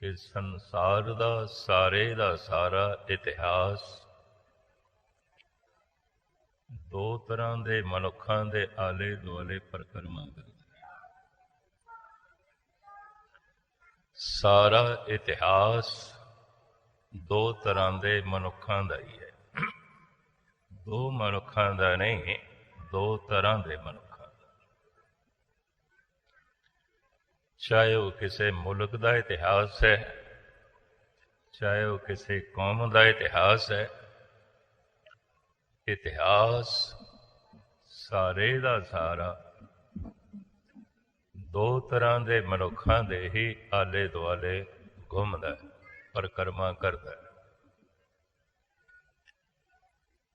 कि संसार दा सारे दा सारा इतिहास दो तरह के मनुखों के आले दुआले परिक्रमा करता है। सारा इतिहास दो तरह के मनुखों का ही है। दो मनुखों का नहीं, दो तरह के मनुखों का। चाहे वह किसी मुल्क का इतिहास है, चाहे वह किसी कौम का इतिहास है, इतिहास सारे का सारा दो तरह के मनुखों के ही आले दुआले घूमता है, परिक्रमा करता है।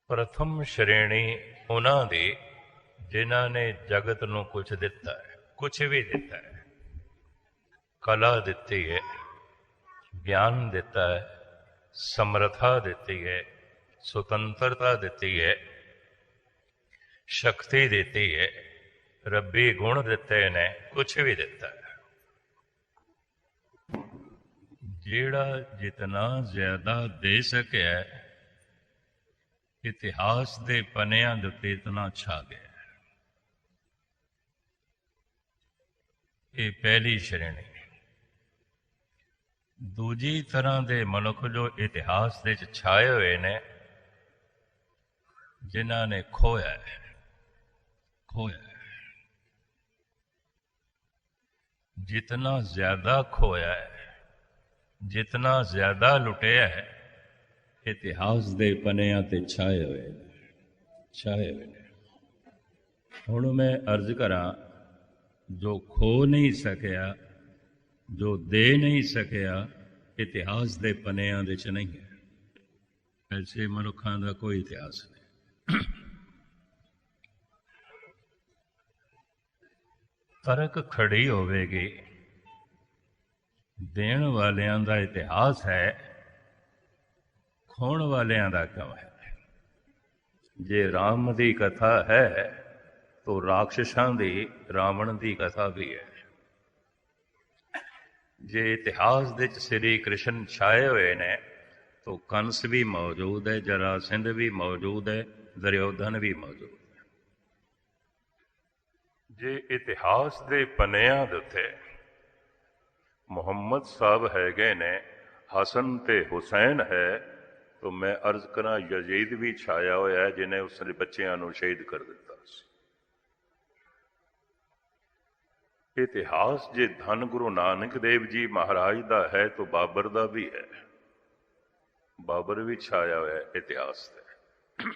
प्रथम श्रेणी उन्होंने जिन्होंने जगत को कुछ दिता है, कुछ भी दिता है। कला दी है, ज्ञान दिता है, समर्था दी है, स्वतंत्रता दी है, शक्ति दी है, रब्बी गुण दिते ने, कुछ भी दिता है। जेड़ा जितना ज्यादा दे सके इतिहास के पन्नियां दे इतना छा गया। ये पहली श्रेणी। दूजी तरह के मनुख जो इतिहास के छाए हुए ने, जिन्होंने खोया है, खोया है। जितना ज्यादा खोया है, जितना ज्यादा लुटिया है, इतिहास के पन्नियां ते छाए हुए, छाए हुए। हुण मैं अर्ज करा, जो खो नहीं सकिया, जो दे नहीं सकिया, इतिहास के पन्नियां दे च नहीं है। ऐसे मनुखों का कोई इतिहास नहीं। तरक खड़ी होवेगी, देण वालियां दा इतिहास है, खोण वालियां दा क्यों है? जे राम की कथा है तो राक्षसां दी रावण की कथा भी है। जे इतिहास दे श्री कृष्ण छाए हुए ने तो कंस भी मौजूद है, जरासंध भी मौजूद है, दुर्योधन भी मौजूद है। जे इतिहास के पन्नियां दे उत्ते मुहम्मद साहब हैगे ने, हसन ते हुसैन है, तो मैं अर्ज करा यजीद भी छाया होया है, जिन्हें उसने बच्चों को शहीद कर दिता। इतिहास जे धन गुरु नानक देव जी महाराज का है तो बाबर का भी है। बाबर भी छाया हुआ है इतिहास से।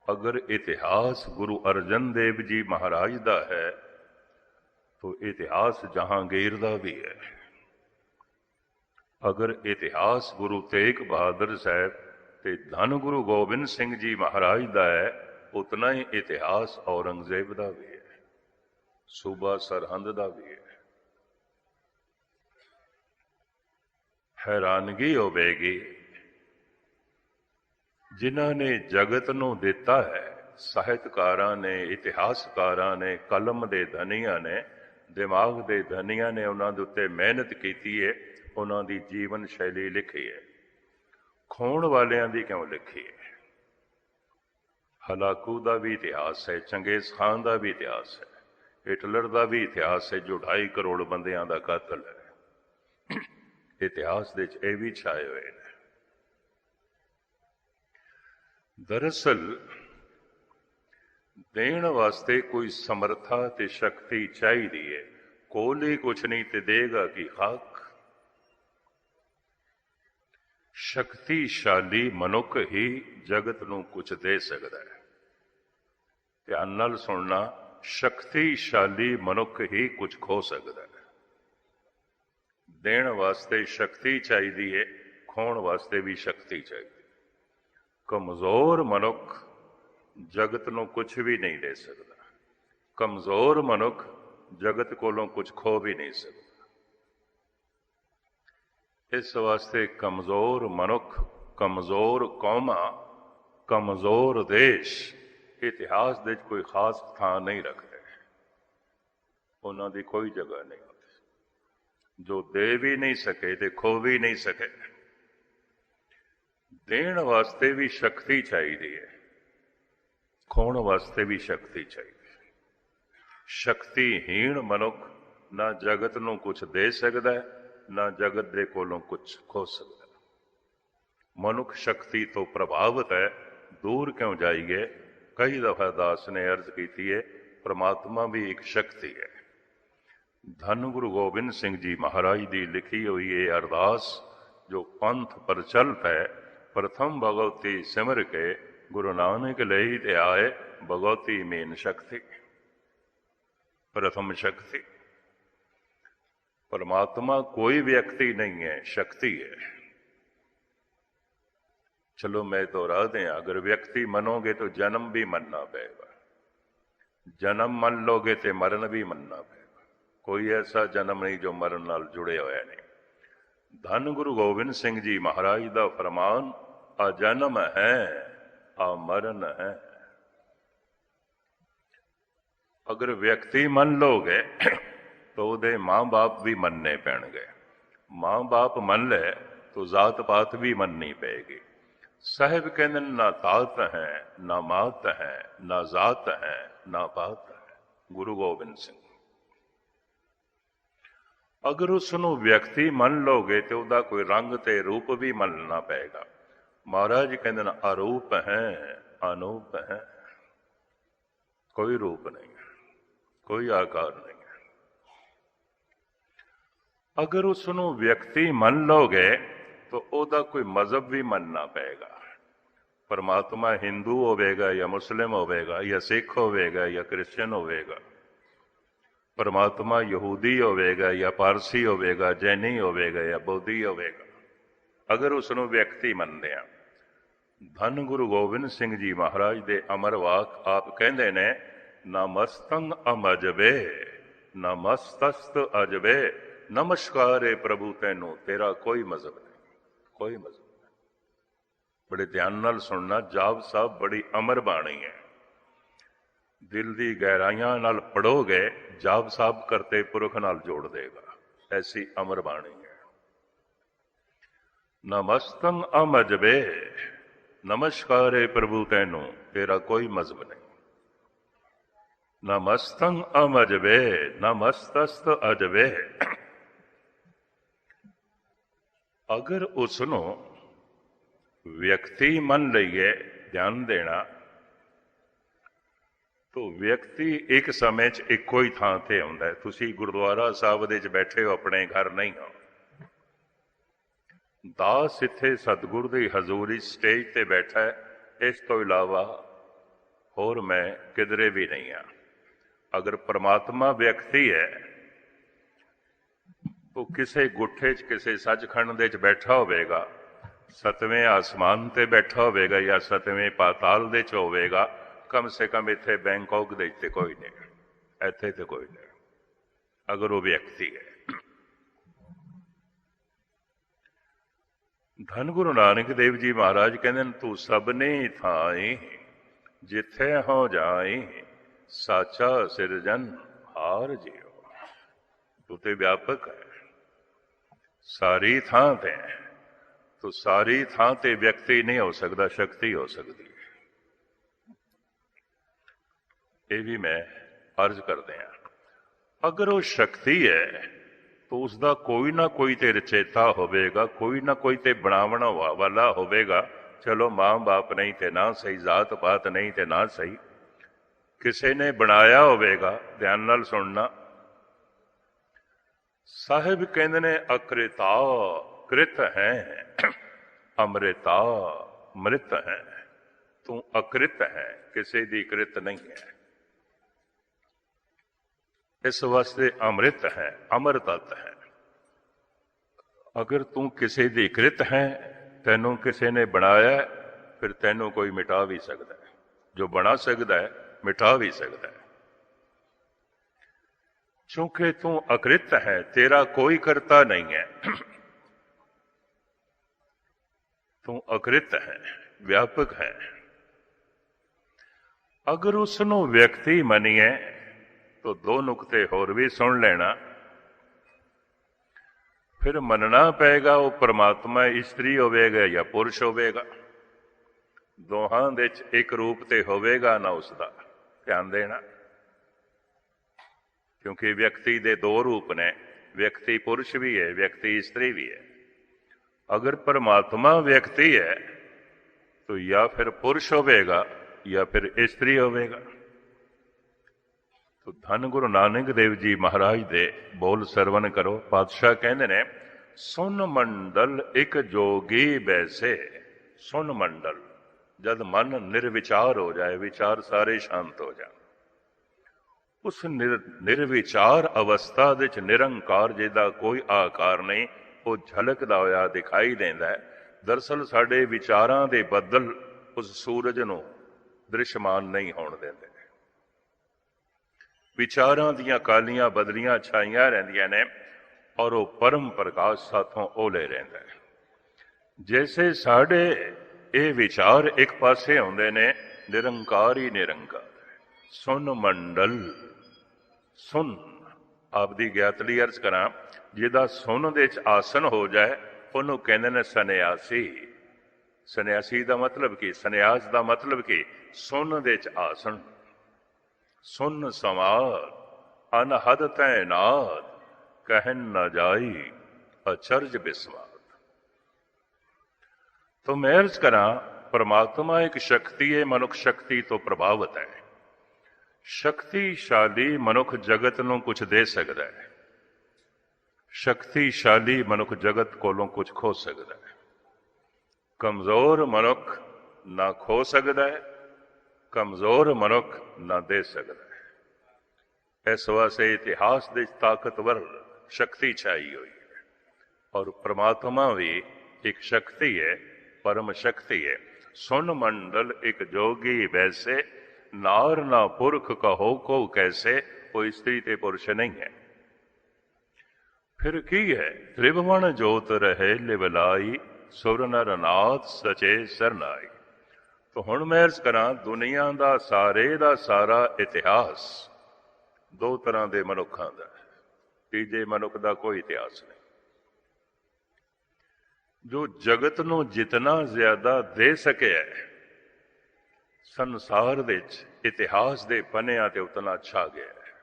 अगर इतिहास गुरु अर्जन देव जी महाराज का है तो इतिहास जहांगीर का भी है। अगर इतिहास गुरु तेग बहादुर साहब ते धन गुरु गोबिंद सिंह जी महाराज का है, उतना ही इतिहास औरंगजेब का भी है, सूबा सरहंद का भी है। हैरानगी होगी, जिन्होंने जगत को दिता है, साहित्यकारां ने, इतिहासकारां ने, कलम के धनिया ने, दिमाग के धनिया ने उन्होंने उत्ते मेहनत की है, उन्होंने जीवन शैली लिखी है। खोण वालियां दी क्यों लिखी है? हलाकू का भी इतिहास है, चंगेज खान का भी इतिहास है, हिटलर का भी इतिहास है जो 2.5 करोड़ बंदियां का कातल है। इतिहास ये भी छाए हुए हैं। दरअसल देण वास्ते कोई समर्था ते शक्ति चाहिए। कोल ही कुछ नहीं ते देगा कि खाक। शक्तिशाली मनुख ही जगत को कुछ दे सकता है। ध्यान नाल सुनना, शक्तिशाली मनुख ही कुछ खो सकता है। देण वास्ते शक्ति चाहिए, खोण वास्ते भी शक्ति चाहिए। कमजोर मनुख जगत को कुछ भी नहीं दे सकता। कमजोर मनुख जगत कोलों कुछ खो भी नहीं सकता। इस वास्ते कमजोर मनुख, कमजोर कौमा, कमजोर देश इतिहास दे कोई खास थां नहीं रखते। उन्होंने कोई जगह नहीं होती। ਜੋ ਦੇ ਵੀ ਨਹੀਂ ਸਕੇ ਤੇ ਖੋ ਵੀ ਨਹੀਂ ਸਕੇ। ਦੇਣ ਵਾਸਤੇ ਵੀ ਸ਼ਕਤੀ ਚਾਹੀਦੀ ਹੈ, ਖੋਣ ਵਾਸਤੇ ਵੀ ਸ਼ਕਤੀ ਚਾਹੀਦੀ ਹੈ। ਸ਼ਕਤੀਹੀਣ ਮਨੁੱਖ ਨਾ ਜਗਤ ਨੂੰ ਕੁਝ ਦੇ ਸਕਦਾ ਹੈ, ਨਾ ਜਗਤ ਦੇ ਕੋਲੋਂ ਕੁਝ ਖੋ ਸਕਦਾ। ਮਨੁੱਖ ਸ਼ਕਤੀ ਤੋਂ ਪ੍ਰਭਾਵਿਤ ਹੈ, ਦੂਰ ਕਿਉਂ ਜਾਈਏ। ਕਈ ਦਫਾ ਦਾਸ ਨੇ ਅਰਜ਼ ਕੀਤੀ ਹੈ, ਪ੍ਰਮਾਤਮਾ ਵੀ ਇੱਕ ਸ਼ਕਤੀ ਹੈ। ਧੰਨ ਗੁਰੂ ਗੋਬਿੰਦ ਸਿੰਘ ਜੀ ਮਹਾਰਾਜ ਦੀ ਲਿਖੀ ਹੋਈ ਇਹ ਅਰਦਾਸ ਜੋ ਪੰਥ ਪ੍ਰਚਲਿਤ ਹੈ, ਪ੍ਰਥਮ ਭਗਵਤੀ ਸਿਮਰ ਕੇ ਗੁਰੂ ਨਾਨਕ ਲਈ ਤੇ ਆਏ, ਭਗਵਤੀ ਮੇਨ ਸ਼ਕਤੀ, ਪ੍ਰਥਮ ਸ਼ਕਤੀ। परमात्मा कोई व्यक्ति नहीं है, शक्ति है। चलो मैं तो राह दें, अगर व्यक्ति मनोगे तो जन्म भी मनना पड़ेगा, जन्म मन लोगे तो मरण भी मनना पड़ेगा। कोई ऐसा जन्म नहीं जो मरण नाल जुड़े होया नहीं। धन गुरु गोबिंद सिंह जी महाराज का फरमान, आ जन्म है आ मरण है। अगर व्यक्ति मन लोगे तो ਉਹਦੇ ਮਾਂ-ਬਾਪ ਵੀ ਮੰਨਣੇ ਪੈਣਗੇ। ਮਾਂ-ਬਾਪ ਮੰਨ ਲੈ तो जात पात भी मननी पेगी। साहिब कहते ना तात है ना मात है ना जात है ना पात है। गुरु गोबिंद सिंह अगर उसनों व्यक्ति मन लोगे तो उसका कोई रंग ते रूप भी मनना पेगा। महाराज कहते ना अरूप है अनूप है, कोई रूप नहीं है, कोई आकार नहीं। अगर उसनों व्यक्ति मन लोगे तो ओदा कोई मजहब भी मनना पेगा। परमात्मा हिंदू होवेगा या मुस्लिम होवेगा या सिख होवेगा या क्रिश्चियन होवेगा, परमात्मा यहूदी होवेगा या पारसी होवेगा, जैनी होवेगा या बौद्धी होवेगा। अगर उसनों व्यक्ति मनते हैं। धन गुरु गोबिंद सिंह जी महाराज दे अमर वाक आप कहते ने, नमस्तंग अमजबे नमस्तस्त अजबे, नमस्कार है प्रभु तैनू तेरा कोई मजहब नहीं, कोई मजहब नहीं। बड़े ध्यान नाल सुनना, जाप साहब बड़ी अमर बाणी है। दिल दी गहराइयां नाल पढ़ोगे, जाप साहब करते पुरख नाल जोड़ देगा, ऐसी अमर बाणी है। नमस्तंग अमजबे नमस्कार है प्रभु तैनू तेरा कोई मजहब नहीं। नमस्तंग अमजबे नमस्तस्त अजबे। अगर उसनों व्यक्ति मन लईए, ध्यान देना, तो व्यक्ति एक समय च इको ही थां ते आउंदा है। तुसी गुरुद्वारा साहब दे च बैठे हो, अपने घर नहीं हो। दास इत्थे सतगुरु दी हजूरी स्टेज ते बैठा है, इस तो इलावा होर मैं किधरे भी नहीं हाँ। अगर परमात्मा व्यक्ति है तो किसे गुठे च किसे सचखंड दे च बैठा होवेगा, सतवें आसमान ते बैठा होवेगा या सतवें पाताल दे च होवेगा, कम से कम इत्थे बैंकॉक दे च कोई नहीं, इत्थे ते कोई नहीं, अगर वो व्यक्ति है। धन गुरु नानक देव जी महाराज कहते तू सबने थाई जिथे हो जाई, साचा सिरजन हार जियो। तू ते व्यापक है, सारी थां ते, तो सारी थां ते व्यक्ति नहीं हो सकता, शक्ति हो सकती है। ये भी मैं अर्ज कर दिया। अगर वो शक्ति है तो उसका कोई ना कोई ते रचेता होवेगा, कोई ना कोई ते बनावण वाला होवेगा। चलो मां बाप नहीं ते ना सही, जात पात नहीं ते ना सही, किसी ने बनाया होवेगा। ध्यान नाल सुनना, साहिब कहते ने अकृता कृत है अमृता मृत है। तू अकृत है, किसी दी कृत नहीं है, इस वास्ते अमृत है, अमर तत्व है। अगर तू किसी दी कृत है, तैनू किसी ने बनाया, फिर तैनू कोई मिटा भी सकता है। जो बना सकता है मिटा भी सकता है। चूंकि तू अकृत है, तेरा कोई करता नहीं है, तू अकृत है, व्यापक है। अगर उसनों व्यक्ति मनिए तो दो नुकते होर भी सुन लेना। ਫਿਰ ਮੰਨਣਾ ਪਏਗਾ ਉਹ ਪਰਮਾਤਮਾ ਇਸਤਰੀ ਹੋਵੇਗਾ ਜਾਂ ਪੁਰਸ਼ ਹੋਵੇਗਾ। ਦੋਹਾਂ ਦੇ ਵਿੱਚ ਇੱਕ ਰੂਪ ਤੇ ਹੋਵੇਗਾ ਨਾ ਉਸਦਾ। ਧਿਆਨ ਦੇਣਾ, ਕਿਉਂਕਿ ਵਿਅਕਤੀ ਦੇ ਦੋ ਰੂਪ ਨੇ, ਵਿਅਕਤੀ ਪੁਰਸ਼ ਵੀ ਹੈ, ਵਿਅਕਤੀ ਇਸਤਰੀ ਵੀ ਹੈ। अगर परमात्मा व्यक्ति है तो या फिर पुरुष होवेगा या फिर स्त्री होवेगा। तो धन गुरु नानक देव जी महाराज दे बोल सरवण करो। पातशाह कहते ने, सुन मंडल एक जोगी बैसे। सुन मंडल, जद मन निर्विचार हो जाए, विचार सारे शांत हो जाए, उस निर्विचार अवस्था दे च निरंकार जिहदा कोई आकार नहीं, ਉਹ ਝਲਕਦਾ ਹੋਇਆ ਦਿਖਾਈ ਦਿੰਦਾ ਹੈ। ਦਰਅਸਲ ਸਾਡੇ ਵਿਚਾਰਾਂ ਦੇ ਬੱਦਲ ਉਸ ਸੂਰਜ ਨੂੰ ਦ੍ਰਿਸ਼ਮਾਨ ਨਹੀਂ ਹੋਣ ਦਿੰਦੇ। ਵਿਚਾਰਾਂ ਦੀਆਂ ਕਾਲੀਆਂ ਬਦਲੀਆਂ ਛਾਈਆਂ ਰਹਿੰਦੀਆਂ ਨੇ ਔਰ ਉਹ ਪਰਮ ਪ੍ਰਕਾਸ਼ ਸਾਥੋਂ ਓਲੇ ਰਹਿੰਦਾ ਹੈ। ਜੈਸੇ ਸਾਡੇ ਇਹ ਵਿਚਾਰ ਇੱਕ ਪਾਸੇ ਆਉਂਦੇ ਨੇ, ਨਿਰੰਕਾਰ ਹੀ ਨਿਰੰਕਾਰ। ਸੁਨ ਮੰਡਲ, ਸੁਨ ਆਪਦੀ ਗਿਆਤਲੀ ਅਰਜ਼ ਕਰਾਂ, ਜਿਹਦਾ ਸੁਨ ਦੇ ਚ ਆਸਨ ਹੋ ਜਾਏ ਉਹਨੂੰ ਕਹਿੰਦੇ ਨੇ ਸੰਨਿਆਸੀ। ਸੰਨਿਆਸੀ ਦਾ ਮਤਲਬ ਕੀ? ਸੰਨਿਆਸ ਦਾ ਮਤਲਬ ਕੀ? ਸੁਨ ਦੇ ਚ ਆਸਨ। ਸੁਨ ਸਮਾਦ ਅਨਹਦ ਤੈਨਾਤ, ਕਹਿਨ ਨਾ ਜਾਈ ਅਚਰਜ ਬਿਸਮਾਤ। तो मैं अर्ज करा, परमात्मा एक शक्ति है, मनुख शक्ति तो प्रभावित है। शक्तिशाली मनुख जगत नूं कुछ दे सकता है, शक्तिशाली मनुख जगत कोलों कुछ खो सकता है। कमजोर मनुख ना खो सकता है, कमजोर मनुख ना दे सकता है। इस वास्ते इतिहास दे ताकतवर शक्ति छाई हुई है और परमात्मा भी एक शक्ति है, परम शक्ति है। सुन मंडल एक जोगी वैसे, नार ना पुरख कहो को कैसे। कोई स्त्री ते पुरुष नहीं है। फिर की है? त्रिभुवन जोत रहे लिवलाई, सुर नर नाथ सचे सरनाई। तो हुण मैं अर्ज करा, दुनिया का सारे का सारा इतिहास दो तरह के मनुखों का, तीजे मनुख का कोई इतिहास नहीं। जो जगत नूं जितना ज्यादा दे सके संसार दे इतिहास दे पन्नियां ते उतना छा गया है।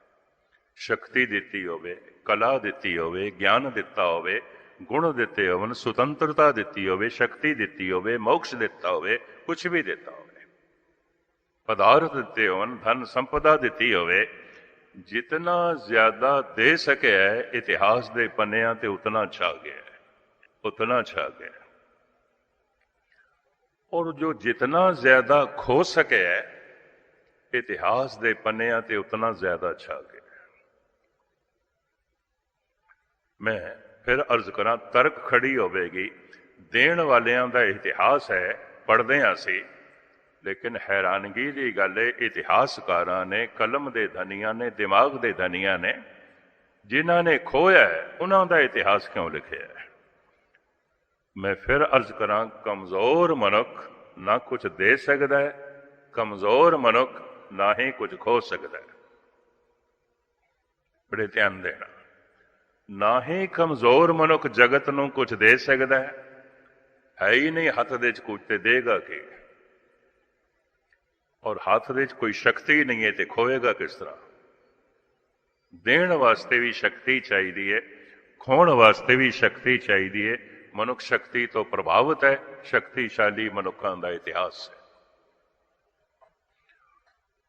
शक्ति दिती होवे, कला दिती होवे, ज्ञान दिता होवे, गुण दिते होवन, सुतंत्रता दिती होवे, शक्ति दिती होवे, मोक्ष दिता होवे, कुछ भी दिता होवे, पदार्थ दिते होवन, धन संपदा दिती होवे, जितना ज्यादा दे सके इतिहास दे पन्नियां ते उतना छा गया है, उतना छा गया। और जो जितना ज्यादा खो सके इतिहास दे पन्नियां ते उतना ज्यादा छा गया। मैं फिर अर्ज करा, तर्क खड़ी होवेगी। देण वालियां दा इतिहास है, पढ़दे हां सी, लेकिन हैरानगी की गल है, इतिहासकारां ने, कलम दे धनियां ने, दिमाग दे धनियां ने, जिन्हां ने खोया है उन्हां दा इतिहास क्यों लिखिया है। मैं फिर अर्ज करा, कमजोर मनुख ना कुछ दे सकता है, कमजोर मनुख ना ही कुछ खो सकता है। बड़े ध्यान देना, ना ही कमजोर मनुख जगत नूं कुछ दे सकता है ही नहीं। हथ दे कुछ ते देगा कि, और हाथ दे कोई शक्ति नहीं है तो खोएगा किस तरह। देण वास्ते भी शक्ति चाहिए है, खोण वास्ते भी शक्ति चाहिए है। मनुख शक्ति तो प्रभावित है, शक्तिशाली मनुखों का इतिहास है।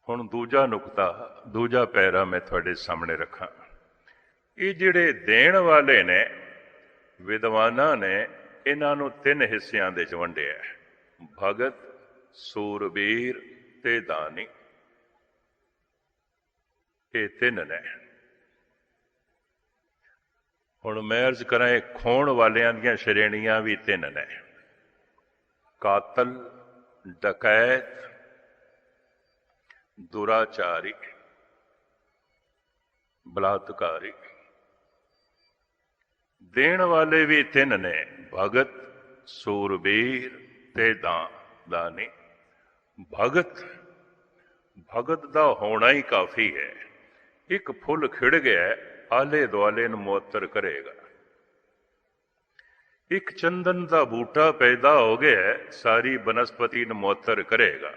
हुण दूजा नुकता, दूजा पैरा मैं थोड़े सामने रखा। ये जिहड़े देण वाले ने, विद्वानां ने इन्हां नूं तीन हिस्सियां दे च वंडिया है, भगत, सूरबीर ते दानी। ये तीन ने। हुण मैं अर्ज करा, खोण वालियां दियां श्रेणियां भी तीन ने, कातल, डकैत, दुराचारी, बलात्कारी। देण वाले भी तीन ने, भगत, सूरबीर ते दानी। भगत, भगत दा होना ही काफी है। एक फुल खिड़ गया, आले दुआले नूं मुअत्तर करेगा। ਇੱਕ ਚੰਦਨ ਦਾ ਬੂਟਾ ਪੈਦਾ ਹੋ ਗਿਆ, ਸਾਰੀ ਬਨਸਪਤੀ ਨੂੰ ਮੁਅੱਤਰ ਕਰੇਗਾ।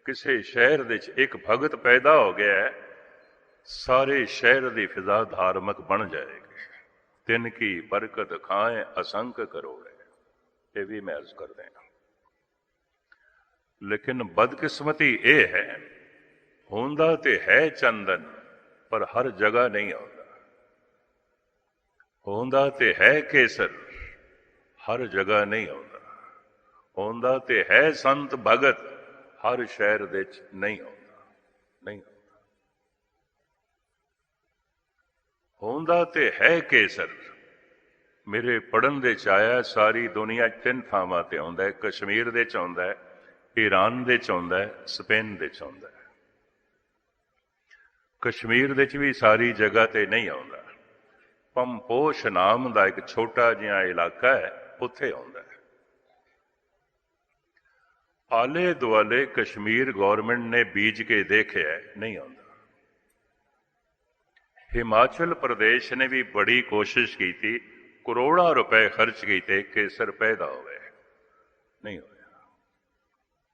ਕਿਸੇ ਸ਼ਹਿਰ ਵਿੱਚ ਇੱਕ ਭਗਤ ਪੈਦਾ ਹੋ ਗਿਆ, ਸਾਰੇ ਸ਼ਹਿਰ ਦੀ ਫਿਜ਼ਾ ਧਾਰਮਿਕ ਬਣ ਜਾਏਗੀ। ਤਿੰਨ ਕੀ ਬਰਕਤ ਖਾਏ ਅਸੰਖ ਕਰੋੜੇ। ਇਹ ਵੀ ਮੈਂ ਅਰਜ਼ ਕਰਦੇ ਹਾਂ। ਲੇਕਿਨ ਬਦਕਿਸਮਤੀ ਇਹ ਹੈ, ਹੁੰਦਾ ਤੇ ਹੈ ਚੰਦਨ ਪਰ ਹਰ ਜਗ੍ਹਾ ਨਹੀਂ ਆਉਂਦਾ। ਹੁੰਦਾ ਤੇ ਹੈ ਕੇਸਰ, ਹਰ ਜਗ੍ਹਾ ਨਹੀਂ ਆਉਂਦਾ। ਹੁੰਦਾ ਤੇ ਹੈ ਸੰਤ ਭਗਤ, ਹਰ ਸ਼ਹਿਰ ਵਿੱਚ ਨਹੀਂ ਆਉਂਦਾ, ਨਹੀਂ ਆਉਂਦਾ। ਹੁੰਦਾ ਤੇ ਹੈ ਕੇਸਰ, ਮੇਰੇ ਪੜ੍ਹਨ ਦੇ ਚ ਆਇਆ, ਸਾਰੀ ਦੁਨੀਆ 'ਚ 3 ਥਾਵਾਂ ਤੇ ਆਉਂਦਾ ਹੈ। ਕਸ਼ਮੀਰ ਦੇ ਚ ਆਉਂਦਾ ਹੈ, ਈਰਾਨ ਦੇ ਚ ਆਉਂਦਾ ਹੈ, ਸਪੇਨ ਦੇ ਚ ਆਉਂਦਾ ਹੈ। ਕਸ਼ਮੀਰ ਦੇ ਚ ਵੀ ਸਾਰੀ ਜਗ੍ਹਾ ਤੇ ਨਹੀਂ ਆਉਂਦਾ। ਪੰਪੋਸ਼ ਨਾਮ ਦਾ ਇੱਕ ਛੋਟਾ ਜਿਹਾ ਇਲਾਕਾ ਹੈ, ਉੱਥੇ ਆਉਂਦਾ ਹੈ। ਆਲੇ ਦੁਆਲੇ ਕਸ਼ਮੀਰ ਗੌਰਮੈਂਟ ਨੇ ਬੀਜ ਕੇ ਦੇਖਿਆ, ਨਹੀਂ ਆਉਂਦਾ। ਹਿਮਾਚਲ ਪ੍ਰਦੇਸ਼ ਨੇ ਵੀ ਬੜੀ ਕੋਸ਼ਿਸ਼ ਕੀਤੀ, ਕਰੋੜਾਂ ਰੁਪਏ ਖਰਚ ਕੀਤੇ, ਕੇਸਰ ਪੈਦਾ ਹੋਵੇ, ਨਹੀਂ ਹੋਇਆ,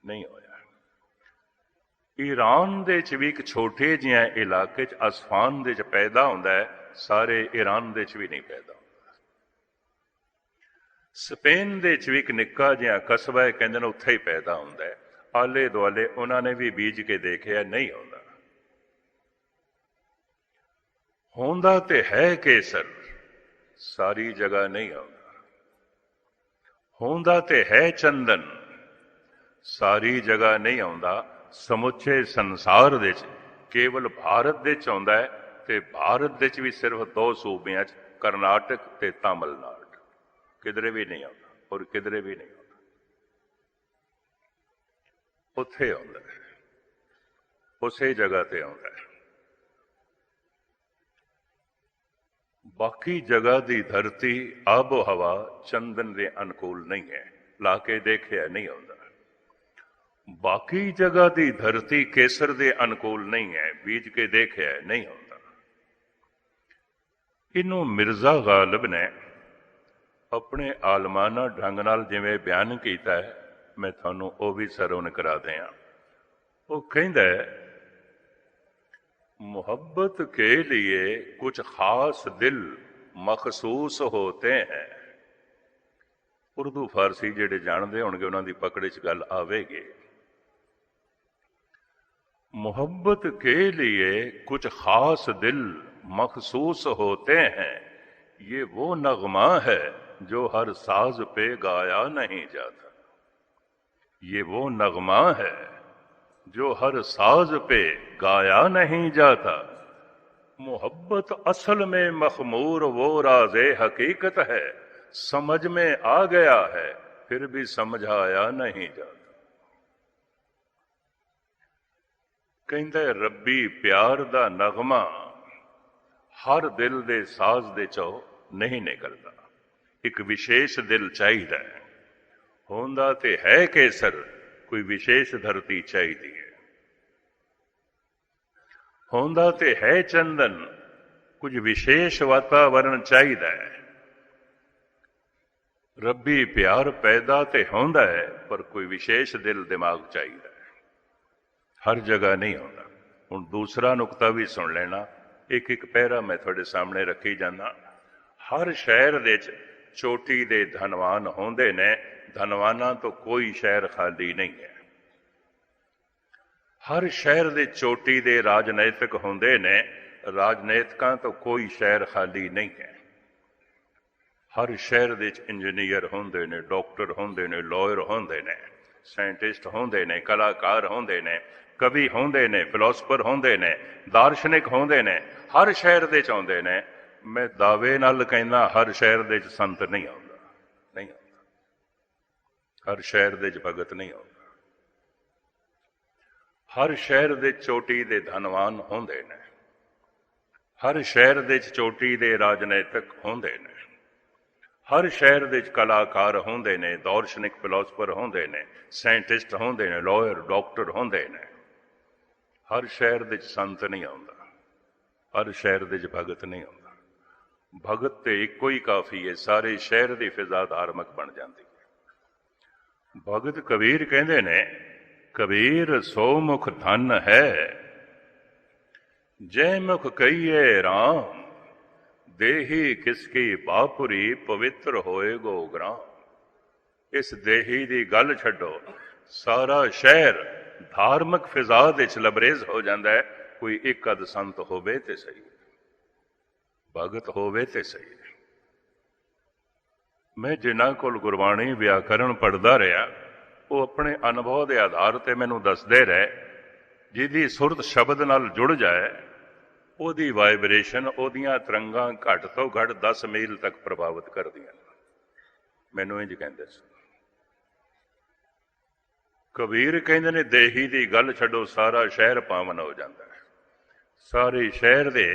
ਨਹੀਂ ਹੋਇਆ। ਈਰਾਨ ਦੇ ਚ ਵੀ ਇੱਕ ਛੋਟੇ ਜਿਹੇ ਇਲਾਕੇ ਚ ਅਸਫਾਨ ਦੇ ਚ ਪੈਦਾ ਹੁੰਦਾ ਹੈ, ਸਾਰੇ ਈਰਾਨ ਦੇ ਚ ਵੀ ਨਹੀਂ ਪੈਦਾ ਹੁੰਦਾ। ਸਪੇਨ ਦੇ ਚ ਵੀ ਇੱਕ ਨਿੱਕਾ ਜਿਹਾ ਕਸਬਾ ਹੈ, ਕਹਿੰਦੇ ਨੇ ਉੱਥੇ ਹੀ ਪੈਦਾ ਹੁੰਦਾ ਹੈ। ਆਲੇ ਦੁਆਲੇ ਉਹਨਾਂ ਨੇ ਵੀ ਬੀਜ ਕੇ ਦੇਖਿਆ, ਨਹੀਂ ਆਉਂਦਾ। ਹੁੰਦਾ ਤੇ ਹੈ ਕੇਸਰ, ਸਾਰੀ ਜਗ੍ਹਾ ਨਹੀਂ ਆਉਂਦਾ। ਹੁੰਦਾ ਤੇ ਹੈ ਚੰਦਨ, ਸਾਰੀ ਜਗ੍ਹਾ ਨਹੀਂ ਆਉਂਦਾ। ਸਮੁੱਚੇ ਸੰਸਾਰ ਦੇ ਚ ਕੇਵਲ ਭਾਰਤ ਦੇ ਚ ਆਉਂਦਾ ਹੈ, ਤੇ ਭਾਰਤ ਦੇ ਚ ਵੀ ਸਿਰਫ 2 ਸੂਬਿਆਂ ਚ, ਕਰਨਾਟਕ ਤੇ ਤਾਮਿਲਨਾਡੂ। ਕਿਧਰੇ ਵੀ ਨਹੀਂ ਆਉਂਦਾ, ਔਰ ਕਿਧਰੇ ਵੀ ਨਹੀਂ ਆਉਂਦਾ। ਉੱਥੇ ਆਉਂਦਾ ਹੈ, ਉਸੇ ਜਗ੍ਹਾ ਤੇ ਆਉਂਦਾ ਹੈ। ਬਾਕੀ ਜਗ੍ਹਾ ਦੀ ਧਰਤੀ ਆਬੋ ਹਵਾ ਚੰਦਨ ਦੇ ਅਨੁਕੂਲ ਨਹੀਂ ਹੈ, ਲਾ ਕੇ ਦੇਖਿਆ, ਨਹੀਂ ਆਉਂਦਾ। ਬਾਕੀ ਜਗ੍ਹਾ ਦੀ ਧਰਤੀ ਕੇਸਰ ਦੇ ਅਨੁਕੂਲ ਨਹੀਂ ਹੈ, ਬੀਜ ਕੇ ਦੇਖਿਆ, ਨਹੀਂ ਆਉਂਦਾ। ਇਹਨੂੰ ਮਿਰਜ਼ਾ ਗਾਲਿਬ ਨੇ ਆਪਣੇ ਆਲਮਾਨਾ ਢੰਗ ਨਾਲ ਜਿਵੇਂ ਬਿਆਨ ਕੀਤਾ ਹੈ, ਮੈਂ ਤੁਹਾਨੂੰ ਉਹ ਵੀ ਸਰਵਣ ਕਰਾ ਦਿਆਂ। ਉਹ ਕਹਿੰਦਾ ਹੈ, मोहब्बत के लिए कुछ खास दिल मखसूस होते हैं। उर्दू फारसी ਜਿਹੜੇ ਜਾਣਦੇ ਹੋਣਗੇ ਉਹਨਾਂ ਦੀ ਪਕੜ 'ਚ ਗੱਲ ਆਵੇਗੀ। मोहब्बत के लिए कुछ खास दिल मखसूस होते हैं, ये वो नगमा है जो हर साज पे गाया नहीं जाता। ये वो नगमा है जो हर साज पे गाया नहीं जाता। मोहब्बत असल में मखमूर वो राज़े हकीकत है, समझ में आ गया है फिर भी समझाया नहीं जाता। कहते रब्बी प्यार दा नगमा हर दिल दे साज दे चो नहीं निकलता, एक विशेष दिल चाहिए। होंदा ते है केसर, कोई विशेष धरती चाहिए। होंदा ते है चंदन, कुछ विशेष वातावरण चाहिए। रब्बी प्यार पैदा ते होंदा है, पर कोई विशेष दिल दिमाग चाहिए, हर जगह नहीं होता। हुण दूसरा नुकता भी सुन लेना, एक एक पैरा मैं थोड़े सामने रखी जाना। हर शहर दे चोटी दे धनवान होंदे ने, धनवाना तो कोई शहर खाली नहीं है। हर शहर दे चोटी दे राजनीतिक होंदे ने, राजनीतिकां तो कोई शहर खाली नहीं है। हर शहर दे इंजीनियर होंदे ने, डॉक्टर होंदे ने, लॉयर होंदे ने, साइंटिस्ट होंदे ने, कलाकार होंदे ने, कवि होंदे ने, फिलोसफर होंदे ने, दार्शनिक होंदे ने, हर शहर दे आउंदे ने। मैं दावे नाल कहना हर शहर दे संत नहीं आउंदा, नहीं आउंदा। हर शहर दे भगत नहीं आउंदा। हर शहर दे चोटी दे धनवान होंदे ने, हर शहर दे चोटी दे राजनीतिक होंदे ने, हर शहर दे कलाकार होंदे ने, दार्शनिक फिलोसफर होंदे ने, साइंटिस्ट होंदे ने, लॉयर डॉक्टर होंदे ने। हर शहर दे संत नहीं आउंदा, हर शहर दे भगत नहीं आउंदा। भगत ते इक्को ही काफ़ी है, सारे शहर की फिजा धार्मिक बन जाती है। भगत कबीर कहते ने, कबीर सौ मुख धन है, जय मुख कहिए राम, देही किसकी बापुरी, पवित्र होएगो ग्राम। इस देही की गल छड्डो, सारा शहर धार्मिक फिजा विच लबरेज हो जाता है। कोई एक अध संत होवे ते सही, भगत होवे ते सही। मैं जिन्हां कोल गुरबाणी व्याकरण पढ़दा रहा, वो अपने अनुभव के आधार पर मैनूं दसदे रहे, जिहदी सुरत शब्द नाल जुड़ जाए, ਉਹਦੀ ਵਾਈਬ੍ਰੇਸ਼ਨ, ਉਹਦੀਆਂ ਤਰੰਗਾਂ ਘੱਟ ਤੋਂ ਘੱਟ 10 ਮੀਲ ਤੱਕ ਪ੍ਰਭਾਵਿਤ ਕਰਦੀਆਂ ਨੇ। ਮੈਨੂੰ ਇੰਜ ਕਹਿੰਦੇ ਸੀ। ਕਬੀਰ ਕਹਿੰਦੇ ਨੇ, ਦੇਹੀ ਦੀ ਗੱਲ ਛੱਡੋ, ਸਾਰਾ ਸ਼ਹਿਰ ਪਾਵਨ ਹੋ ਜਾਂਦਾ ਹੈ। ਸਾਰੇ ਸ਼ਹਿਰ ਦੇ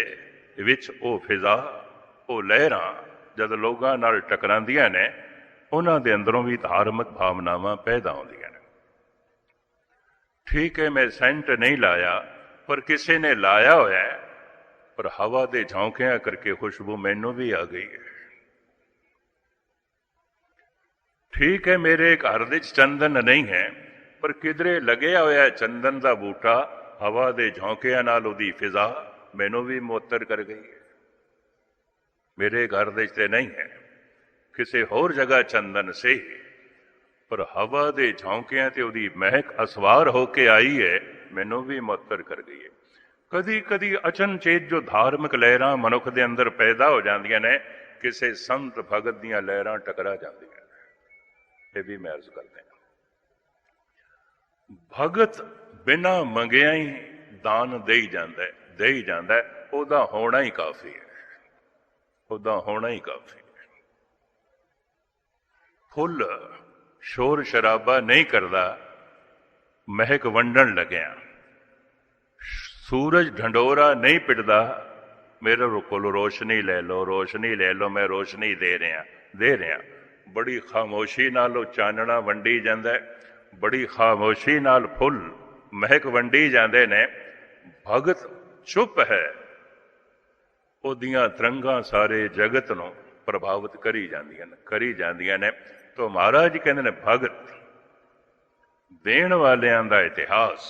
ਵਿੱਚ ਉਹ ਫਿਜ਼ਾ, ਉਹ ਲਹਿਰਾਂ ਜਦ ਲੋਕਾਂ ਨਾਲ ਟਕਰਾਉਂਦੀਆਂ ਨੇ, ਉਹਨਾਂ ਦੇ ਅੰਦਰੋਂ ਵੀ ਧਾਰਮਿਕ ਭਾਵਨਾਵਾਂ ਪੈਦਾ ਹੁੰਦੀਆਂ ਨੇ। ਠੀਕ ਹੈ, ਮੈਂ ਸੈਂਟ ਨਹੀਂ ਲਾਇਆ, ਪਰ ਕਿਸੇ ਨੇ ਲਾਇਆ ਹੋਇਆ ਹੈ, पर हवा के झोंकिया करके खुशबू मैनू भी आ गई है। ठीक है, मेरे घर विच चंदन नहीं है, पर किधरे लगे होया चंदन का बूटा, हवा के झोंकिया नाल उहदी फिजा मैनू भी मुअत्तर कर गई है। मेरे घर विच ते नहीं है, किसी होर जगह चंदन से, पर हवा के झोंकिया ते उहदी महक असवार होके आई है, मैनू भी मुअत्तर कर गई है। कदी कदी अचनचेत जो धार्मिक लहरां मनुख के अंदर पैदा हो जांदियां ने, किसी संत भगत दीयां लहरां टकरा जांदियां ने। ये भी मैं अर्ज करते हैं। भगत बिना मंगिया ही दान दे ही जांदा है, ओहदा होना ही काफ़ी है, ओहदा होना ही काफ़ी है। फुल शोर शराबा नहीं करता, महक वंडन लग्या। सूरज ढंडोरा नहीं पिटदा, मेरे कोल रोशनी ले लो, रोशनी ले लो, मैं रोशनी दे रहा। बड़ी खामोशी नाल चानना वंडी जांदा है, बड़ी खामोशी नाल फुल महक वंडी जांदे ने। भगत चुप है, ओदियां तरंगां सारे जगत नूं प्रभावित करी जांदियां ने। तो महाराज कहंदे ने, भगत देण वालियां दा इतिहास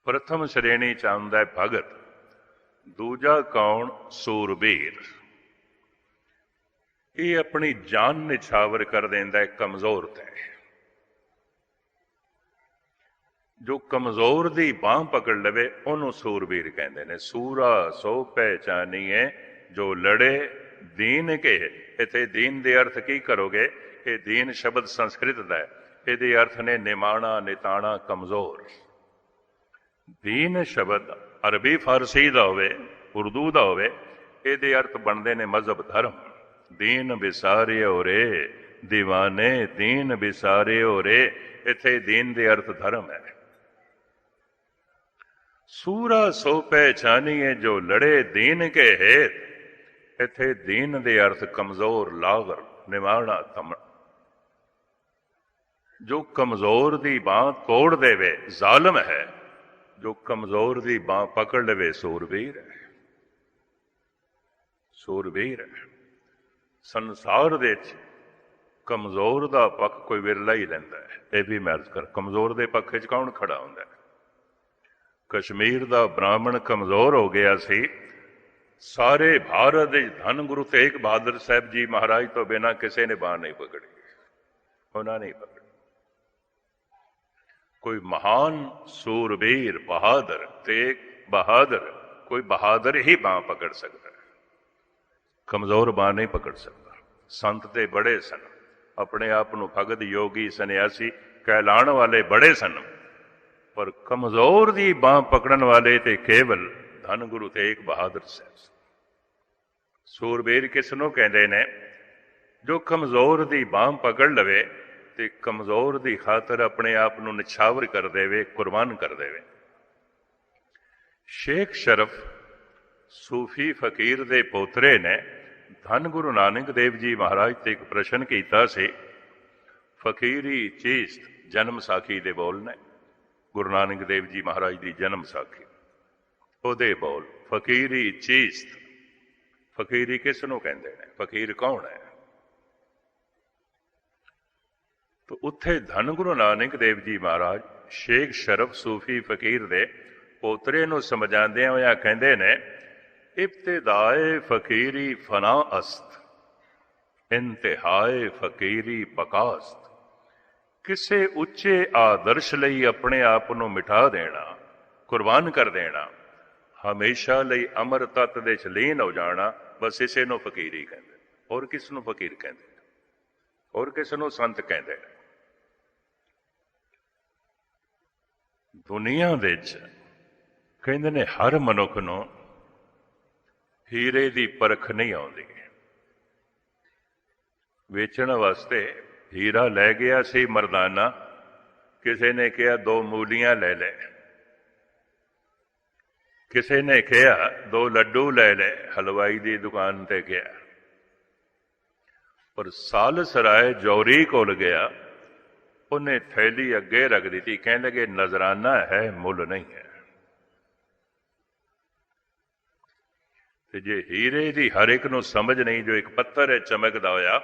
प्रथम श्रेणी च आउंदा है भगत, दूजा कौन? सूरबीर। ये अपनी जान निछावर कर देंदा है कमजोर ते। जो कमजोर दी बांह पकड़ लवे उन्होंने सूरबीर कहते हैं। सूरा सो पहचानिए जो लड़े दीन के। इत्थे दीन दे अर्थ की करोगे? ये दीन शब्द संस्कृत दा है, ये अर्थ ने निमाणा, निताणा, कमजोर। दीन शब्द अरबी फारसी का होवे, उर्दू का होवे, ये अर्थ बनते ने मजहब धर्म। दीन बिसारे हो रे दीवाने, दीन बिसारे हो रे, इत्थे दीन दे अर्थ धर्म है। सूरा सो पहचानिए जो लड़े दीन के हेत, इत्थे दीन दे अर्थ कमजोर, लागर, निमाणा, तमण। जो कमजोर दी बांह तोड़ देवे जालिम है, जो कमजोर दी बांह पकड़ लवे सूरबीर है। सूरबीर है। संसार दे कमजोर दा पक्ष कोई विरला ही लैंदा है। ये भी मैं अर्ज कर, कमजोर दे पक्ष च कौन खड़ा हुंदा है? कश्मीर दा ब्राह्मण कमजोर हो गया सी, सारे भारत दे धन गुरु तेग बहादुर साहब जी महाराज तो बिना किसी ने बांह नहीं पकड़ी, उन्होंने नहीं पकड़ी। कोई महान सूरबीर बहादुर तेग बहादुर, कोई बहादुर ही बांह पकड़ सकता है, कमजोर बांह नहीं पकड़ सकता। संत ते बड़े सन, अपने आप को भगत योगी सन्यासी कहलाण वाले बड़े सन, पर कमजोर दी बांह पकड़न वाले ते केवल धन गुरु तेग बहादुर साहब। सूरबीर किसनों कहते ने? जो कमजोर दी बांह पकड़ लवे ते कमजोर दी खातर अपने आप को निछावर कर देवे, कुर्बान कर देवे। शेख शरफ सूफी फकीर दे पोतरे ने धन गुरु नानक देव जी महाराज ते एक प्रश्न किया सी। फकीरी चीस्त जन्म साखी दे बोल ने, गुरु नानक देव जी महाराज की जन्म साखी, ओदे बोल फकीरी चीस्त ਫਕੀਰੀ ਕਿਸ ਨੂੰ ਕਹਿੰਦੇ ਨੇ? ਫਕੀਰ ਕੌਣ ਹੈ? ਤਾਂ ਉੱਥੇ ਧੰਨ ਗੁਰੂ ਨਾਨਕ ਦੇਵ ਜੀ ਮਹਾਰਾਜ ਸ਼ੇਖ ਸ਼ਰਫ ਸੂਫੀ ਫਕੀਰ ਦੇ ਪੋਤਰੇ ਨੂੰ ਸਮਝਾਉਂਦੇ ਹੋਇਆ ਕਹਿੰਦੇ ਨੇ, ਇਬਤਦਾਏ ਫਕੀਰੀ ਫਨਾ ਅਸਤ, ਇੰਤਹਾਏ ਫਕੀਰੀ ਬਕਾਸਤ। ਕਿਸੇ ਉੱਚੇ ਆਦਰਸ਼ ਲਈ ਆਪਣੇ ਆਪ ਨੂੰ ਮਿਟਾ ਦੇਣਾ, ਕੁਰਬਾਨ ਕਰ ਦੇਣਾ, ਹਮੇਸ਼ਾ ਲਈ ਅਮਰ ਤੱਤ ਦੇ ਚ ਲੀਨ ਹੋ ਜਾਣਾ, ਬਸ ਇਸੇ ਨੂੰ ਫਕੀਰੀ ਕਹਿੰਦੇ। ਹੋਰ ਕਿਸ ਨੂੰ ਫਕੀਰ ਕਹਿੰਦੇ? ਹੋਰ ਕਿਸ ਨੂੰ ਸੰਤ ਕਹਿੰਦੇ? ਦੁਨੀਆ ਦੇ ਵਿੱਚ ਕਹਿੰਦੇ ਨੇ ਹਰ ਮਨੁੱਖ ਨੂੰ ਹੀਰੇ ਦੀ ਪਰਖ ਨਹੀਂ ਆਉਂਦੀ। ਵੇਚਣ ਵਾਸਤੇ ਹੀਰਾ ਲੈ ਗਿਆ ਸੀ ਮਰਦਾਨਾ, ਕਿਸੇ ਨੇ ਕਿਹਾ 2 ਮੂਲੀਆਂ ਲੈ ਲੈ, ਕਿਸੇ ਨੇ ਕਿਹਾ 2 ਲੱਡੂ ਲੈ ਲੈ, ਹਲਵਾਈ ਦੀ ਦੁਕਾਨ ਤੇ ਗਿਆ। ਪਰ ਸਾਲਸਰਾਏ ਜੌਰੀ ਕੋਲ ਗਿਆ, ਉਹਨੇ ਥੈਲੀ ਅੱਗੇ ਰੱਖ ਦਿੱਤੀ, ਕਹਿਣ ਲੱਗੇ ਨਜ਼ਰਾਨਾ ਹੈ, ਮੁੱਲ ਨਹੀਂ ਹੈ। ਤੇ ਜੇ ਹੀਰੇ ਦੀ ਹਰ ਇੱਕ ਨੂੰ ਸਮਝ ਨਹੀਂ, ਜੋ ਇੱਕ ਪੱਥਰ ਹੈ ਚਮਕਦਾ ਹੋਇਆ,